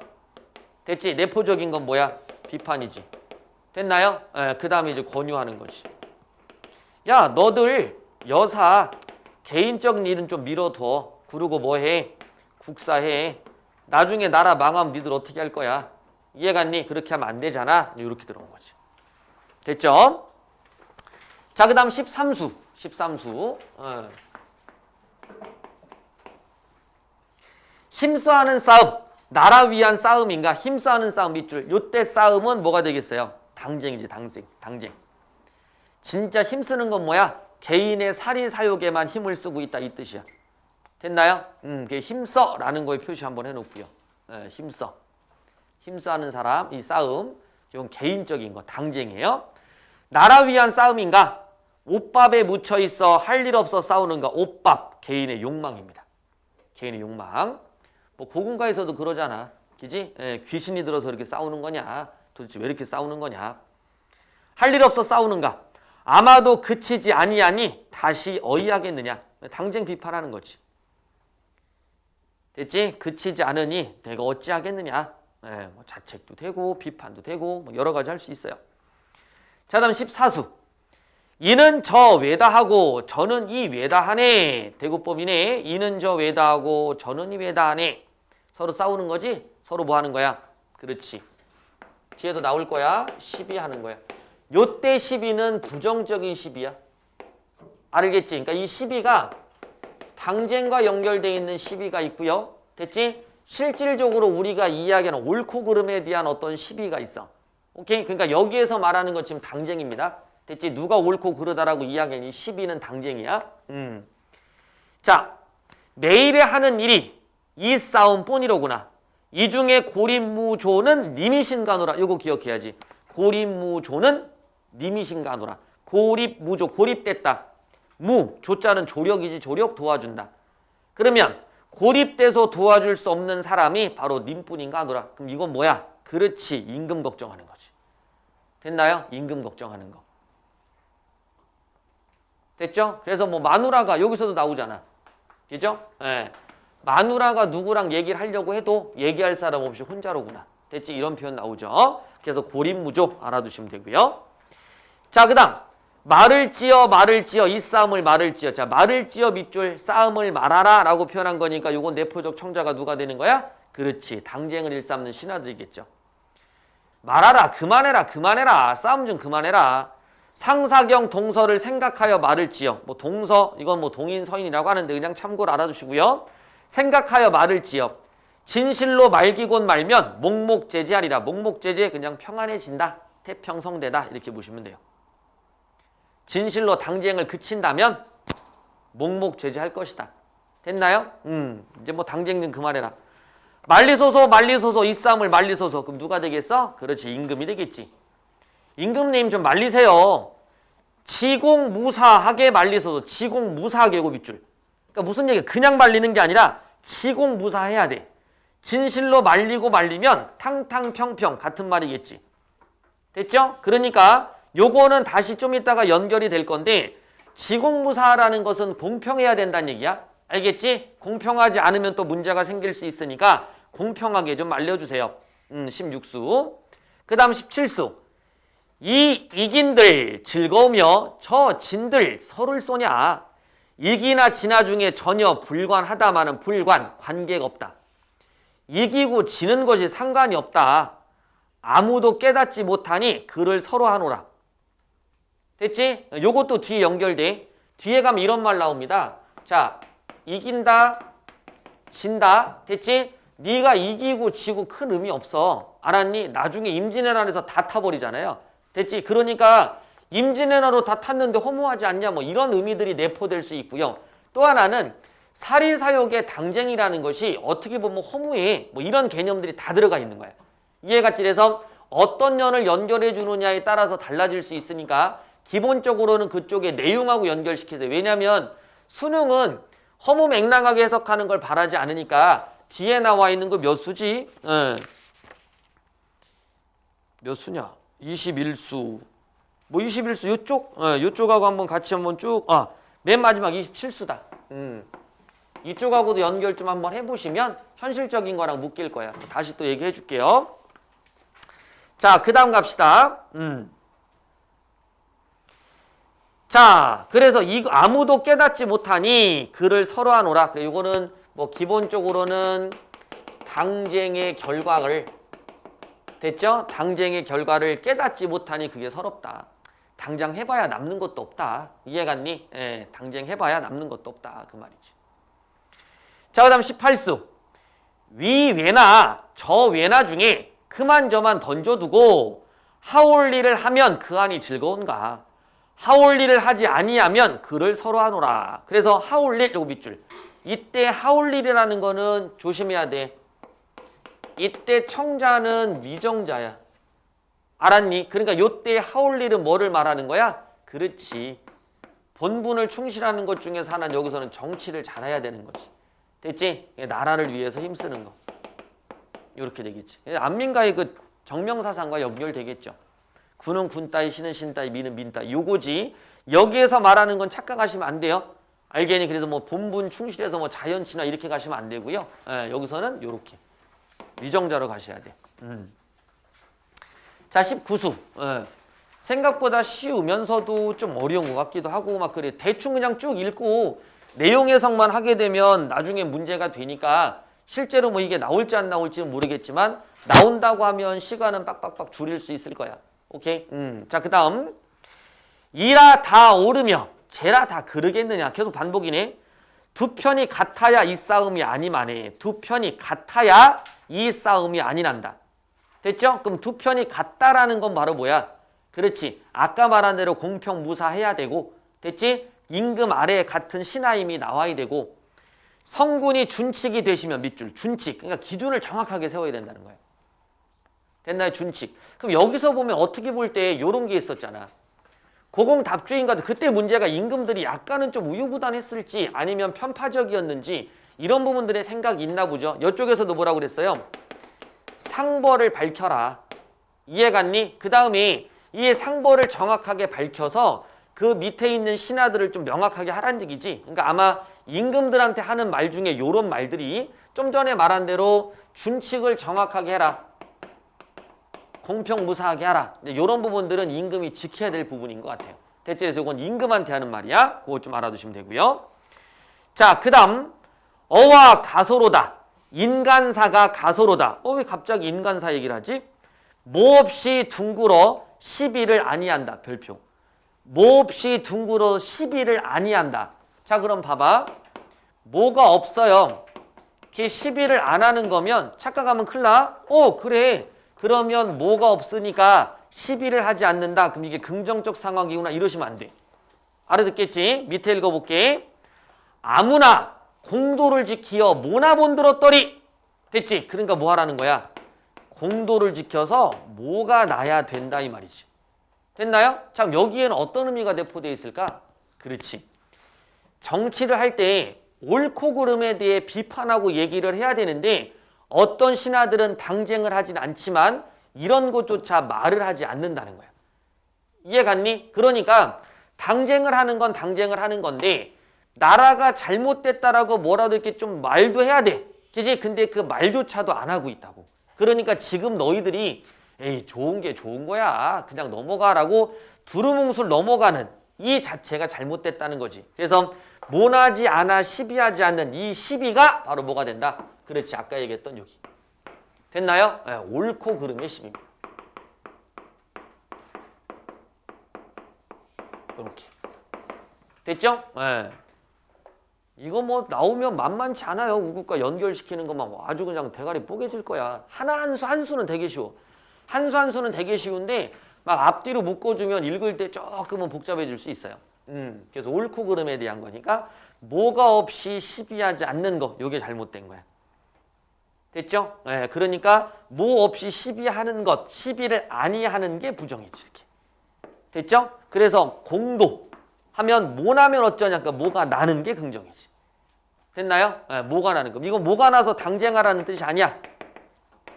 됐지? 내포적인 건 뭐야? 비판이지. 됐나요? 예, 그 다음에 이제 권유하는 거지. 야, 너들 여사 개인적인 일은 좀 밀어둬. 그러고 뭐 해? 국사해. 나중에 나라 망하면 니들 어떻게 할 거야? 이해갔니? 그렇게 하면 안 되잖아. 이렇게 들어온 거지. 됐죠? 자, 그 다음 13수. 13수. 힘써하는 싸움. 나라 위한 싸움인가? 힘써하는 싸움 밑줄. 요때 싸움은 뭐가 되겠어요? 당쟁이지, 당쟁. 진짜 힘쓰는 건 뭐야? 개인의 사리사욕에만 힘을 쓰고 있다 이 뜻이야. 됐나요? 그게 힘써라는 거에 표시 한번 해놓고요. 힘써. 힘써하는 사람, 이 싸움. 이건 개인적인 거, 당쟁이에요. 나라 위한 싸움인가? 옷밥에 묻혀 있어 할 일 없어 싸우는가? 옷밥, 개인의 욕망입니다. 개인의 욕망. 뭐 고군가에서도 그러잖아. 그지? 귀신이 들어서 이렇게 싸우는 거냐? 도대체 왜 이렇게 싸우는 거냐? 할 일 없어 싸우는가? 아마도 그치지 아니하니 다시 어이하겠느냐? 당쟁 비판하는 거지. 됐지? 그치지 않으니 내가 어찌하겠느냐? 뭐 자책도 되고 비판도 되고 뭐 여러 가지 할 수 있어요. 자, 다음 14수. 이는 저 외다하고 저는 이 외다하네. 대구법이네. 이는 저 외다하고 저는 이 외다하네. 서로 싸우는 거지? 서로 뭐 하는 거야? 그렇지. 뒤에도 나올 거야. 시비하는 거야. 요때 시비는 부정적인 시비야. 알겠지? 그러니까 이 시비가 당쟁과 연결되어 있는 시비가 있고요. 됐지? 실질적으로 우리가 이야기하는 옳고 그름에 대한 어떤 시비가 있어. 오케이? 그러니까 여기에서 말하는 건 지금 당쟁입니다. 됐지? 누가 옳고 그르다라고 이야기하니 시비는 당쟁이야. 자, 매일에 하는 일이 이 싸움뿐이로구나. 이 중에 고립무조는 님이신가노라. 이거 기억해야지. 고립무조는 님이신가노라. 고립무조, 고립됐다. 무, 조자는 조력이지. 조력 도와준다. 그러면 고립돼서 도와줄 수 없는 사람이 바로 님뿐인가 하노라. 그럼 이건 뭐야? 그렇지. 임금 걱정하는 거지. 됐나요? 임금 걱정하는 거. 됐죠? 그래서 뭐 마누라가 여기서도 나오잖아. 그죠? 예. 마누라가 누구랑 얘기를 하려고 해도 얘기할 사람 없이 혼자로구나. 됐지? 이런 표현 나오죠. 그래서 고립무조 알아두시면 되고요. 자, 그 다음 말을 지어 이 싸움을 말을 지어. 자, 말을 지어 밑줄 싸움을 말하라 라고 표현한 거니까 요건 내포적 청자가 누가 되는 거야? 그렇지. 당쟁을 일삼는 신하들이겠죠. 말하라. 그만해라. 싸움 좀 그만해라. 상사경 동서를 생각하여 말을 지어. 뭐 동서 이건 뭐 동인 서인이라고 하는데 그냥 참고로 알아두시고요. 생각하여 말을 지어. 진실로 말기곤 말면 목목제지하리라. 목목제지 그냥 평안해진다. 태평성대다. 이렇게 보시면 돼요. 진실로 당쟁을 그친다면 목목제지할 것이다. 됐나요? 이제 뭐 당쟁 좀 그만해라. 말리소서 이 싸움을 말리소서. 그럼 누가 되겠어? 그렇지. 임금이 되겠지. 임금님 좀 말리세요. 지공무사하게 말리소서. 지공무사하게 이거 밑줄. 그러니까 무슨 얘기야? 그냥 말리는 게 아니라 지공무사해야 돼. 진실로 말리고 말리면 탕탕평평 같은 말이겠지. 됐죠? 그러니까 요거는 다시 좀 이따가 연결이 될 건데 지공무사라는 것은 공평해야 된다는 얘기야. 알겠지? 공평하지 않으면 또 문제가 생길 수 있으니까 공평하게 좀 알려주세요. 16수. 그 다음 17수. 이 이긴들 즐거우며 저 진들 서를 쏘냐. 이기나 지나 중에 전혀 불관하다마는 불관, 관계가 없다. 이기고 지는 것이 상관이 없다. 아무도 깨닫지 못하니 그를 서로 하노라. 됐지? 요것도 뒤에 연결돼. 뒤에 가면 이런 말 나옵니다. 자, 이긴다, 진다. 됐지? 네가 이기고 지고 큰 의미 없어. 알았니? 나중에 임진왜란에서 다 타버리잖아요. 됐지? 그러니까 임진왜란으로 다 탔는데 허무하지 않냐 뭐 이런 의미들이 내포될 수 있고요. 또 하나는 사리사욕의 당쟁이라는 것이 어떻게 보면 허무해. 뭐 이런 개념들이 다 들어가 있는 거야. 이해갔지? 그래서 어떤 년을 연결해 주느냐에 따라서 달라질 수 있으니까 기본적으로는 그쪽에 내용하고 연결시키세요. 왜냐하면 수능은 허무맹랑하게 해석하는 걸 바라지 않으니까 뒤에 나와 있는 거 몇 수지? 예. 몇 수냐? 21수. 뭐 21수 요쪽? 예, 요쪽하고 한번 같이 한번 쭉. 맨 마지막 27수다. 이쪽하고도 연결 좀 한번 해보시면 현실적인 거랑 묶일 거야. 다시 또 얘기해 줄게요. 자, 그 다음 갑시다. 자, 그래서 아무도 깨닫지 못하니 그를 서로 하노라. 그래, 이거는 뭐 기본적으로는 당쟁의 결과를 됐죠? 당쟁의 결과를 깨닫지 못하니 그게 서럽다. 당장 해봐야 남는 것도 없다. 이해갔니? 예, 당장 해봐야 남는 것도 없다. 그 말이지. 자, 그 다음 18수. 위 외나 저 외나 중에 그만저만 던져두고 하올리를 하면 그 안이 즐거운가. 하올리를 하지 아니하면 그를 서로 하노라. 그래서 하올릴 요거 밑줄. 이때 하올릴이라는 거는 조심해야 돼. 이때 청자는 위정자야. 알았니? 그러니까 요때 하올릴은 뭐를 말하는 거야? 그렇지. 본분을 충실하는 것 중에서 하나는 여기서는 정치를 잘해야 되는 거지. 됐지? 나라를 위해서 힘쓰는 거. 이렇게 되겠지. 안민가의 그 정명사상과 연결되겠죠. 군은 군 따위, 신은 신 따위, 민은 민 따위. 요거지. 여기에서 말하는 건 착각하시면 안 돼요. 알겠니? 그래서 뭐 본분 충실해서 뭐 자연치나 이렇게 가시면 안 되고요. 예, 여기서는 요렇게. 위정자로 가셔야 돼. 자, 19수. 예. 생각보다 쉬우면서도 좀 어려운 것 같기도 하고 막 그래. 대충 그냥 쭉 읽고 내용 해석만 하게 되면 나중에 문제가 되니까 실제로 뭐 이게 나올지 안 나올지는 모르겠지만 나온다고 하면 시간은 빡빡빡 줄일 수 있을 거야. 오케이? 자, 그 다음. 이라 다 오르며 제라 다 그르겠느냐. 계속 반복이네. 두 편이 같아야 이 싸움이 아니마네. 두 편이 같아야 이 싸움이 아니란다. 됐죠? 그럼 두 편이 같다라는 건 바로 뭐야? 그렇지. 아까 말한 대로 공평무사해야 되고, 됐지? 임금 아래에 같은 신하임이 나와야 되고, 성군이 준칙이 되시면 밑줄, 준칙. 그러니까 기준을 정확하게 세워야 된다는 거예요. 됐나요? 준칙. 그럼 여기서 보면 어떻게 볼 때 이런 게 있었잖아. 고공답주인가도 그때 문제가 임금들이 약간은 좀 우유부단했을지 아니면 편파적이었는지 이런 부분들의 생각이 있나 보죠. 이쪽에서도 뭐라고 그랬어요? 상벌을 밝혀라. 이해갔니? 그 다음에 이 상벌을 정확하게 밝혀서 그 밑에 있는 신하들을 좀 명확하게 하라는 얘기지. 그러니까 아마 임금들한테 하는 말 중에 이런 말들이 좀 전에 말한 대로 준칙을 정확하게 해라. 공평무사하게 하라. 이런 부분들은 임금이 지켜야 될 부분인 것 같아요. 됐죠? 그래서 이건 임금한테 하는 말이야. 그거 좀 알아두시면 되고요. 자, 그 다음 어와 가소로다. 인간사가 가소로다. 왜 갑자기 인간사 얘기를 하지? 몹시 둥글어 시비를 아니한다. 별표. 몹시 둥글어 시비를 아니한다. 자, 그럼 봐봐. 뭐가 없어요. 이렇게 시비를 안 하는 거면 착각하면 큰일 나. 그래. 그러면 뭐가 없으니까 시비를 하지 않는다. 그럼 이게 긍정적 상황이구나. 이러시면 안 돼. 알아듣겠지? 밑에 읽어볼게. 아무나 공도를 지키어 모나본 들었더리. 됐지? 그러니까 뭐 하라는 거야? 공도를 지켜서 뭐가 나야 된다 이 말이지. 됐나요? 참 여기에는 어떤 의미가 내포되어 있을까? 그렇지. 정치를 할 때 옳고 그름에 대해 비판하고 얘기를 해야 되는데 어떤 신하들은 당쟁을 하진 않지만 이런 것조차 말을 하지 않는다는 거야. 이해 갔니? 그러니까 당쟁을 하는 건 당쟁을 하는 건데 나라가 잘못됐다라고 뭐라도 이렇게 좀 말도 해야 돼. 그지? 근데 그 말조차도 안 하고 있다고. 그러니까 지금 너희들이 에이 좋은 게 좋은 거야. 그냥 넘어가라고 두루뭉술 넘어가는 이 자체가 잘못됐다는 거지. 그래서 모나지 않아 시비하지 않는 이 시비가 바로 뭐가 된다? 그렇지. 아까 얘기했던 여기. 됐나요? 네, 옳고 그름의 시비입니다. 이렇게. 됐죠? 네. 이거 뭐 나오면 만만치 않아요. 우국과 연결시키는 것만 아주 그냥 대가리 뽀개질 거야. 한 수는 되게 쉬워. 한 수는 되게 쉬운데 막 앞뒤로 묶어주면 읽을 때 조금은 복잡해질 수 있어요. 그래서 옳고 그름에 대한 거니까 뭐가 없이 시비하지 않는 거. 이게 잘못된 거야. 됐죠? 네, 그러니까 뭐 없이 시비하는 것, 시비를 아니하는 게 부정이지. 이렇게. 됐죠? 그래서 공도 하면 뭐나면 어쩌냐. 그러니까 뭐가 나는 게 긍정이지. 됐나요? 예, 뭐가 나는 거. 이건 뭐가 나서 당쟁하라는 뜻이 아니야.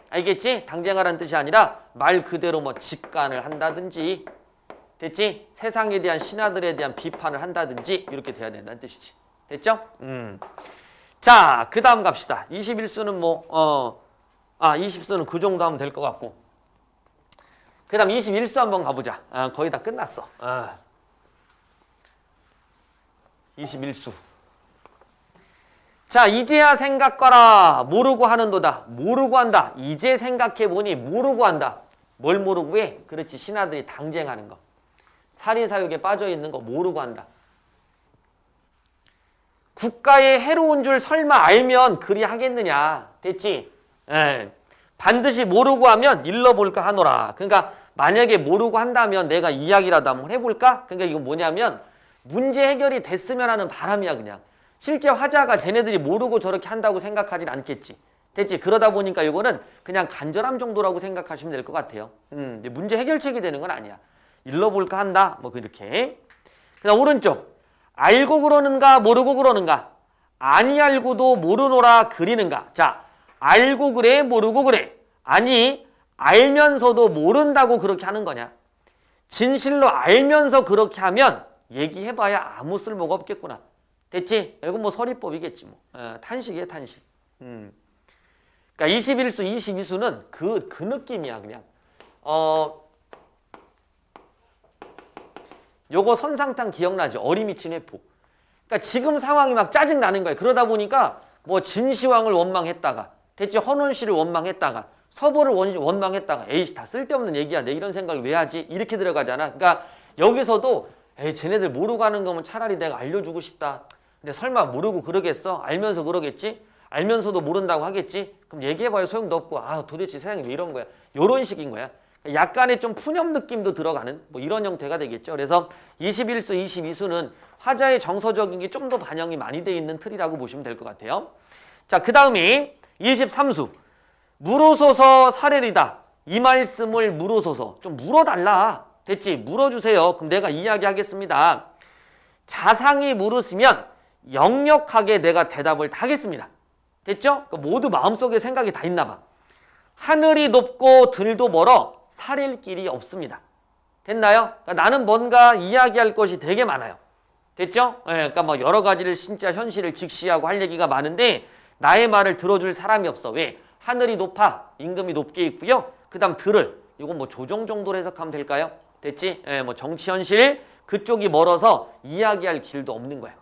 알겠지? 당쟁하라는 뜻이 아니라 말 그대로 뭐 직관을 한다든지, 됐지? 세상에 대한 신하들에 대한 비판을 한다든지 이렇게 돼야 된다는 뜻이지. 됐죠? 자, 그 다음 갑시다. 21수는 뭐 20수는 그 정도 하면 될 것 같고, 그 다음 21수 한번 가보자. 거의 다 끝났어. 21수. 자, 이제야 생각거라. 모르고 하는도다. 모르고 한다. 이제 생각해보니 모르고 한다. 뭘 모르고 해? 그렇지, 신하들이 당쟁하는 거. 사리사욕에 빠져있는 거 모르고 한다. 국가에 해로운 줄 설마 알면 그리 하겠느냐. 됐지? 예. 반드시 모르고 하면 일러볼까 하노라. 그러니까 만약에 모르고 한다면 내가 이야기라도 한번 해볼까? 그러니까 이거 뭐냐면 문제 해결이 됐으면 하는 바람이야. 그냥 실제 화자가 쟤네들이 모르고 저렇게 한다고 생각하진 않겠지. 됐지? 그러다 보니까 이거는 그냥 간절함 정도라고 생각하시면 될 것 같아요. 문제 해결책이 되는 건 아니야. 일러볼까 한다. 뭐 그렇게. 그다음 오른쪽. 알고 그러는가 모르고 그러는가. 아니 알고도 모르노라 그리는가. 자, 알고 그래 모르고 그래. 아니 알면서도 모른다고 그렇게 하는 거냐. 진실로 알면서 그렇게 하면 얘기해봐야 아무 쓸모가 없겠구나. 됐지? 이건 뭐 서리법이겠지 뭐. 탄식이에요, 탄식. 그러니까 21수, 22수는 그 느낌이야 그냥. 요거 선상탕 기억나지? 어리미친 회포. 그러니까 지금 상황이 막 짜증 나는 거예요. 그러다 보니까 뭐 진시황을 원망했다가, 됐지? 헌원 씨를 원망했다가, 서보를 원망했다가, 에이씨 다 쓸데없는 얘기야. 내 이런 생각을 왜 하지? 이렇게 들어가잖아. 그러니까 여기서도 에이 쟤네들 모르고 하는 거면 차라리 내가 알려주고 싶다. 근데 설마 모르고 그러겠어? 알면서 그러겠지? 알면서도 모른다고 하겠지? 그럼 얘기해봐야 소용도 없고, 도대체 세상이 왜 이런 거야? 요런 식인 거야. 약간의 좀 푸념 느낌도 들어가는 뭐 이런 형태가 되겠죠. 그래서 21수, 22수는 화자의 정서적인 게 좀 더 반영이 많이 돼 있는 틀이라고 보시면 될 것 같아요. 자, 그 다음이 23수. 물어소서 사례리다. 이 말씀을 물어소서. 좀 물어달라. 됐지? 물어주세요. 그럼 내가 이야기하겠습니다. 자상히 물으시면 역력하게 내가 대답을 다 하겠습니다. 됐죠? 그러니까 모두 마음속에 생각이 다 있나 봐. 하늘이 높고 들도 멀어 사릴 길이 없습니다. 됐나요? 그러니까 나는 뭔가 이야기할 것이 되게 많아요. 됐죠? 그러니까 뭐 여러 가지를 진짜 현실을 직시하고 할 얘기가 많은데 나의 말을 들어줄 사람이 없어. 왜? 하늘이 높아. 임금이 높게 있고요. 그 다음 들을. 이건 뭐 조정 정도로 해석하면 될까요? 됐지? 뭐 정치 현실 그쪽이 멀어서 이야기할 길도 없는 거야.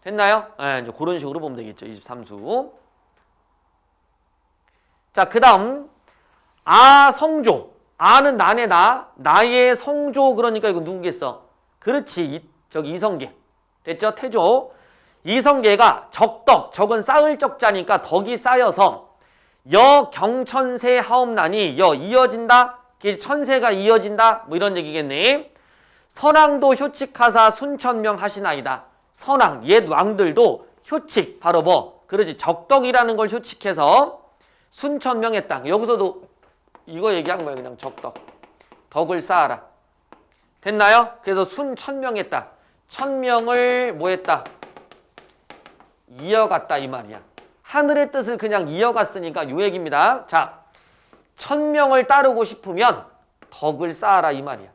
됐나요? 이제 그런 식으로 보면 되겠죠. 23수. 자, 그 다음 성조. 아는 나네 나. 나의 성조. 그러니까 이거 누구겠어? 그렇지. 저기 이성계. 됐죠? 태조. 이성계가 적덕. 적은 쌓을 적자니까 덕이 쌓여서 여경천세 하옵나니 여 이어진다. 천세가 이어진다. 뭐 이런 얘기겠네. 선왕도 효칙하사 순천명 하시나이다. 선왕, 옛 왕들도 효칙, 바로 뭐 그러지 적덕이라는 걸 효칙해서 순천명했다. 여기서도 이거 얘기한 거예요. 그냥 적덕. 덕을 쌓아라. 됐나요? 그래서 순천명했다. 천명을 뭐 했다? 이어갔다 이 말이야. 하늘의 뜻을 그냥 이어갔으니까 요 얘기입니다. 자, 천명을 따르고 싶으면 덕을 쌓아라 이 말이야.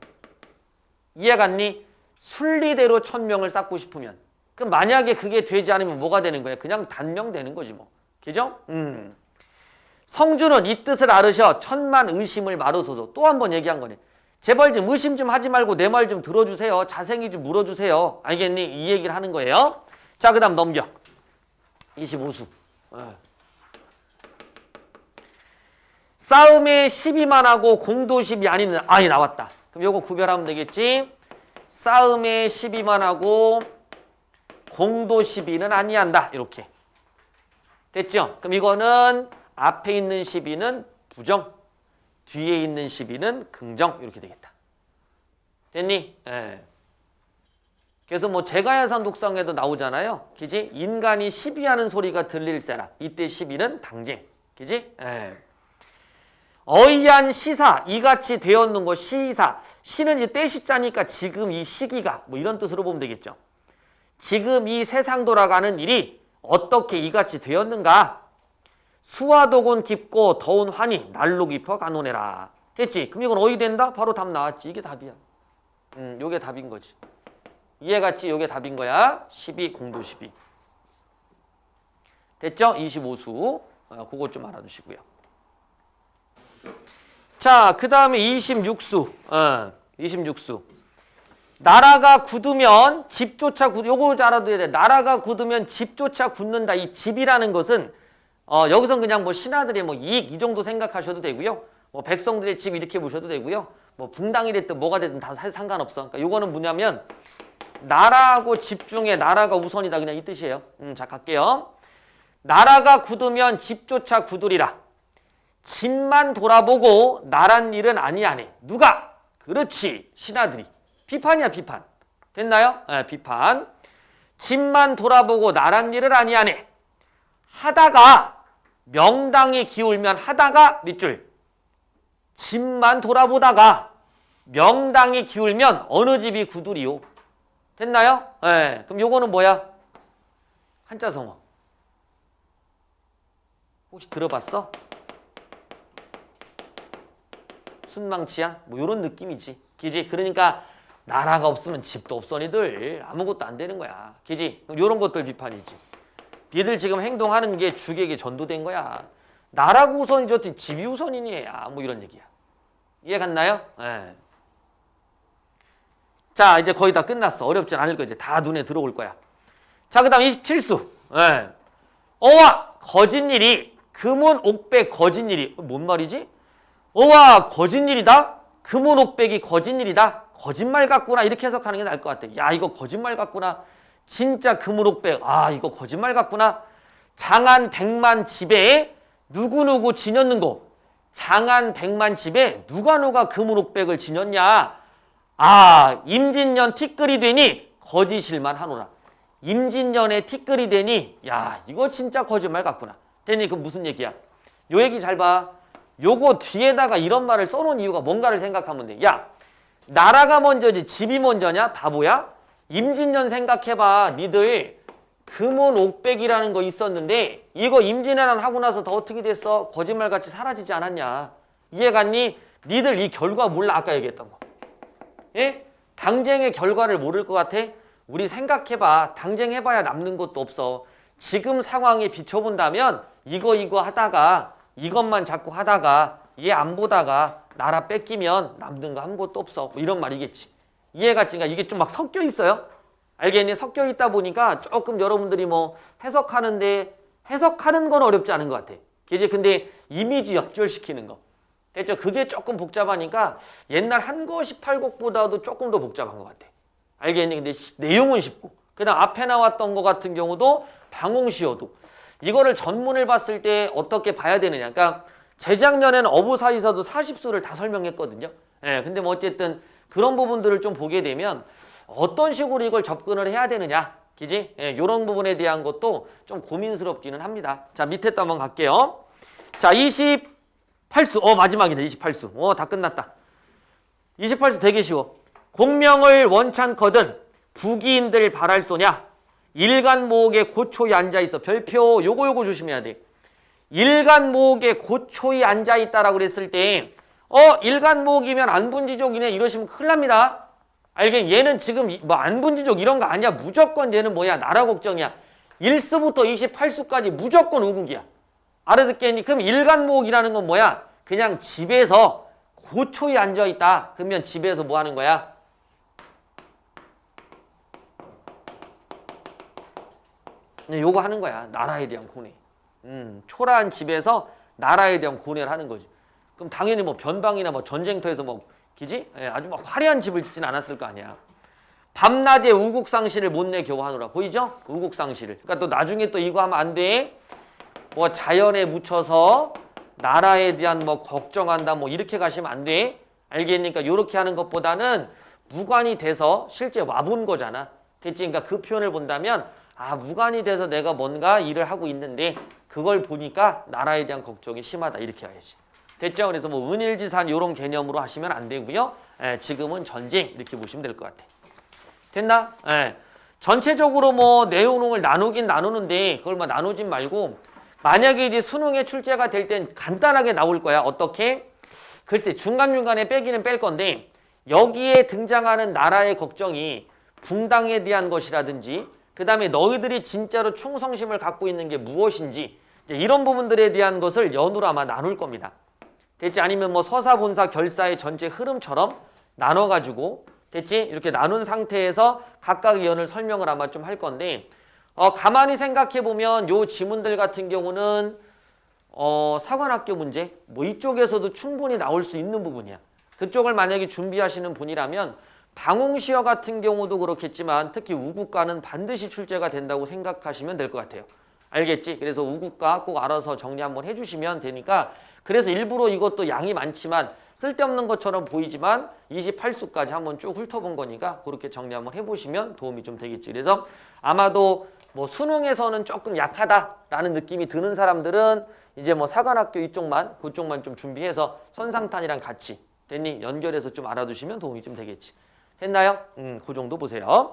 이해갔니? 순리대로 천명을 쌓고 싶으면. 그럼 만약에 그게 되지 않으면 뭐가 되는 거야? 그냥 단명 되는 거지 뭐. 그죠? 성주는 이 뜻을 알으셔 천만 의심을 마르소서. 또 한 번 얘기한 거네. 제발 좀 의심 좀 하지 말고 내 말 좀 들어주세요. 자세히 좀 물어주세요. 알겠니? 이 얘기를 하는 거예요. 자, 그 다음 넘겨. 25수. 싸움에 시비만 하고 공도시비 아니는 아니 나왔다. 그럼 요거 구별하면 되겠지? 싸움에 시비만 하고 공도시비는 아니한다. 이렇게. 됐죠? 그럼 이거는 앞에 있는 시비는 부정, 뒤에 있는 시비는 긍정 이렇게 되겠다. 됐니? 예. 그래서 뭐 제가야산 독성에도 나오잖아요. 그지? 인간이 시비하는 소리가 들릴세라. 이때 시비는 당쟁. 그지? 예. 어이한 시사 이같이 되었는 거 시사. 시는 이제 때시자니까 지금 이 시기가 뭐 이런 뜻으로 보면 되겠죠. 지금 이 세상 돌아가는 일이 어떻게 이같이 되었는가? 수화독은 깊고 더운 환히 날로 깊어 가노래라. 됐지? 그럼 이건 어디 된다? 바로 답 나왔지. 이게 답이야. 요게 답인 거지. 이해갔지? 요게 답인 거야. 12, 공도 12. 됐죠? 25수. 그거 좀 알아두시고요. 자, 그 다음에 26수. 26수. 나라가 굳으면 집조차 요거 알아둬야 돼. 나라가 굳으면 집조차 굳는다. 이 집이라는 것은 여기선 그냥 뭐 신하들의 뭐 이익 이 정도 생각하셔도 되고요. 뭐 백성들의 집 이렇게 보셔도 되고요. 뭐 붕당이 됐든 뭐가 됐든 다 상관없어. 그러니까 요거는 뭐냐면 나라하고 집 중에 나라가 우선이다. 그냥 이 뜻이에요. 자, 갈게요. 나라가 굳으면 집조차 굳으리라. 집만 돌아보고 나란 일은 아니하네. 누가? 그렇지. 신하들이. 비판이야, 비판. 됐나요? 네, 비판. 집만 돌아보고 나란 일을 아니하네. 하다가 명당이 기울면 하다가 밑줄. 집만 돌아보다가 명당이 기울면 어느 집이 굳으리요. 됐나요? 네, 그럼 요거는 뭐야? 한자성어. 혹시 들어봤어? 순망치한? 뭐 요런 느낌이지. 그지? 그러니까 나라가 없으면 집도 없어니들 아무것도 안 되는 거야. 그지? 요런 것들 비판이지. 니들 지금 행동하는 게 주객에 전도된 거야. 나라가 우선이지 집이 우선이니야. 뭐 이런 얘기야. 이해 갔나요? 네. 자, 이제 거의 다 끝났어. 어렵진 않을 거야. 이제 다 눈에 들어올 거야. 자, 그 다음 27수. 네. 어와 거짓일이 금은 옥백 거짓일이 뭔 말이지? 어와 거짓일이다? 금은 옥백이 거짓일이다? 거짓말 같구나. 이렇게 해석하는 게 나을 것 같아. 야, 이거 거짓말 같구나. 진짜 금은 옥백. 아, 이거 거짓말 같구나. 장안 백만 집에 누구누구 지녔는고. 장안 백만 집에 누가 금은 옥백을 지녔냐. 아, 임진년 티끌이 되니 거짓일만 하노라. 임진년에 티끌이 되니 야, 이거 진짜 거짓말 같구나. 되니 그 무슨 얘기야? 요 얘기 잘 봐. 요거 뒤에다가 이런 말을 써놓은 이유가 뭔가를 생각하면 돼. 야, 나라가 먼저지 집이 먼저냐? 바보야? 임진년 생각해봐. 니들 금은 옥백이라는 거 있었는데 이거 임진왜란 하고 나서 더 어떻게 됐어? 거짓말같이 사라지지 않았냐? 이해갔니? 니들 이 결과 몰라. 아까 얘기했던 거. 예? 당쟁의 결과를 모를 것 같아? 우리 생각해봐. 당쟁해봐야 남는 것도 없어. 지금 상황에 비춰본다면 이거 하다가 이것만 자꾸 하다가 얘 안 보다가 나라 뺏기면 남는 거 아무것도 없어. 뭐 이런 말이겠지. 이해갔지? 그러니까 이게 좀 막 섞여 있어요. 알겠니? 섞여 있다 보니까 조금 여러분들이 뭐 해석하는데 해석하는 건 어렵지 않은 것 같아. 이제 근데 이미지 연결시키는 거. 됐죠? 그게 조금 복잡하니까 옛날 한거 18곡보다도 조금 더 복잡한 것 같아. 알겠니? 근데 내용은 쉽고. 그 다음 앞에 나왔던 것 같은 경우도 방홍시어도. 이거를 전문을 봤을 때 어떻게 봐야 되느냐. 그러니까 재작년에는 어부사에서도 40수를 다 설명했거든요. 예, 근데 뭐 어쨌든 그런 부분들을 좀 보게 되면 어떤 식으로 이걸 접근을 해야 되느냐. 그지? 예, 이런 부분에 대한 것도 좀 고민스럽기는 합니다. 자, 밑에 또 한번 갈게요. 자, 28수. 마지막이다. 28수. 다 끝났다. 28수 되게 쉬워. 공명을 원찬거든 부기인들 바랄소냐. 일간모옥에 고초히 앉아있어. 별표 요거 조심해야 돼. 일간모옥에 고초히 앉아있다라고 그랬을 때 일간모옥이면 안분지족이네 이러시면 큰일 납니다. 알겠니? 얘는 지금 뭐 안분지족 이런 거 아니야. 무조건 얘는 뭐야? 나라 걱정이야. 1수부터 28수까지 무조건 우국이야. 알아듣겠니? 그럼 일간모옥이라는 건 뭐야? 그냥 집에서 고초히 앉아있다. 그러면 집에서 뭐 하는 거야? 요거 하는 거야. 나라에 대한 고뇌. 초라한 집에서 나라에 대한 고뇌를 하는 거지. 그럼 당연히 뭐 변방이나 뭐 전쟁터에서 뭐 기지? 아주 막 화려한 집을 짓진 않았을 거 아니야. 밤낮에 우국상실을 못내 겨우 하노라. 보이죠? 우국상실을. 그러니까 또 나중에 또 이거 하면 안 돼. 뭐 자연에 묻혀서 나라에 대한 뭐 걱정한다 뭐 이렇게 가시면 안 돼. 알겠니까? 요렇게 하는 것보다는 무관이 돼서 실제 와본 거잖아. 됐지? 그러니까 그 표현을 본다면 무관이 돼서 내가 뭔가 일을 하고 있는데 그걸 보니까 나라에 대한 걱정이 심하다. 이렇게 해야지. 됐죠? 그래서 뭐 은일지산 이런 개념으로 하시면 안 되고요. 지금은 전쟁 이렇게 보시면 될 것 같아. 됐나? 전체적으로 뭐 내용을 나누긴 나누는데 그걸 뭐 나누진 말고 만약에 이제 수능에 출제가 될 땐 간단하게 나올 거야. 어떻게? 글쎄 중간중간에 빼기는 뺄 건데 여기에 등장하는 나라의 걱정이 붕당에 대한 것이라든지 그 다음에 너희들이 진짜로 충성심을 갖고 있는 게 무엇인지 이런 부분들에 대한 것을 연으로 아마 나눌 겁니다. 됐지? 아니면 뭐 서사, 본사, 결사의 전체 흐름처럼 나눠가지고 됐지? 이렇게 나눈 상태에서 각각의 연을 설명을 아마 좀 할 건데 가만히 생각해 보면 요 지문들 같은 경우는 사관학교 문제 뭐 이쪽에서도 충분히 나올 수 있는 부분이야. 그쪽을 만약에 준비하시는 분이라면 방웅시어 같은 경우도 그렇겠지만 특히 우국과는 반드시 출제가 된다고 생각하시면 될 것 같아요. 알겠지? 그래서 우국과 꼭 알아서 정리 한번 해주시면 되니까 그래서 일부러 이것도 양이 많지만 쓸데없는 것처럼 보이지만 28수까지 한번 쭉 훑어본 거니까 그렇게 정리 한번 해보시면 도움이 좀 되겠지. 그래서 아마도 뭐 수능에서는 조금 약하다라는 느낌이 드는 사람들은 이제 뭐 사관학교 이쪽만 그쪽만 좀 준비해서 선상탄이랑 같이 됐니? 연결해서 좀 알아두시면 도움이 좀 되겠지. 했나요? 그 정도 보세요.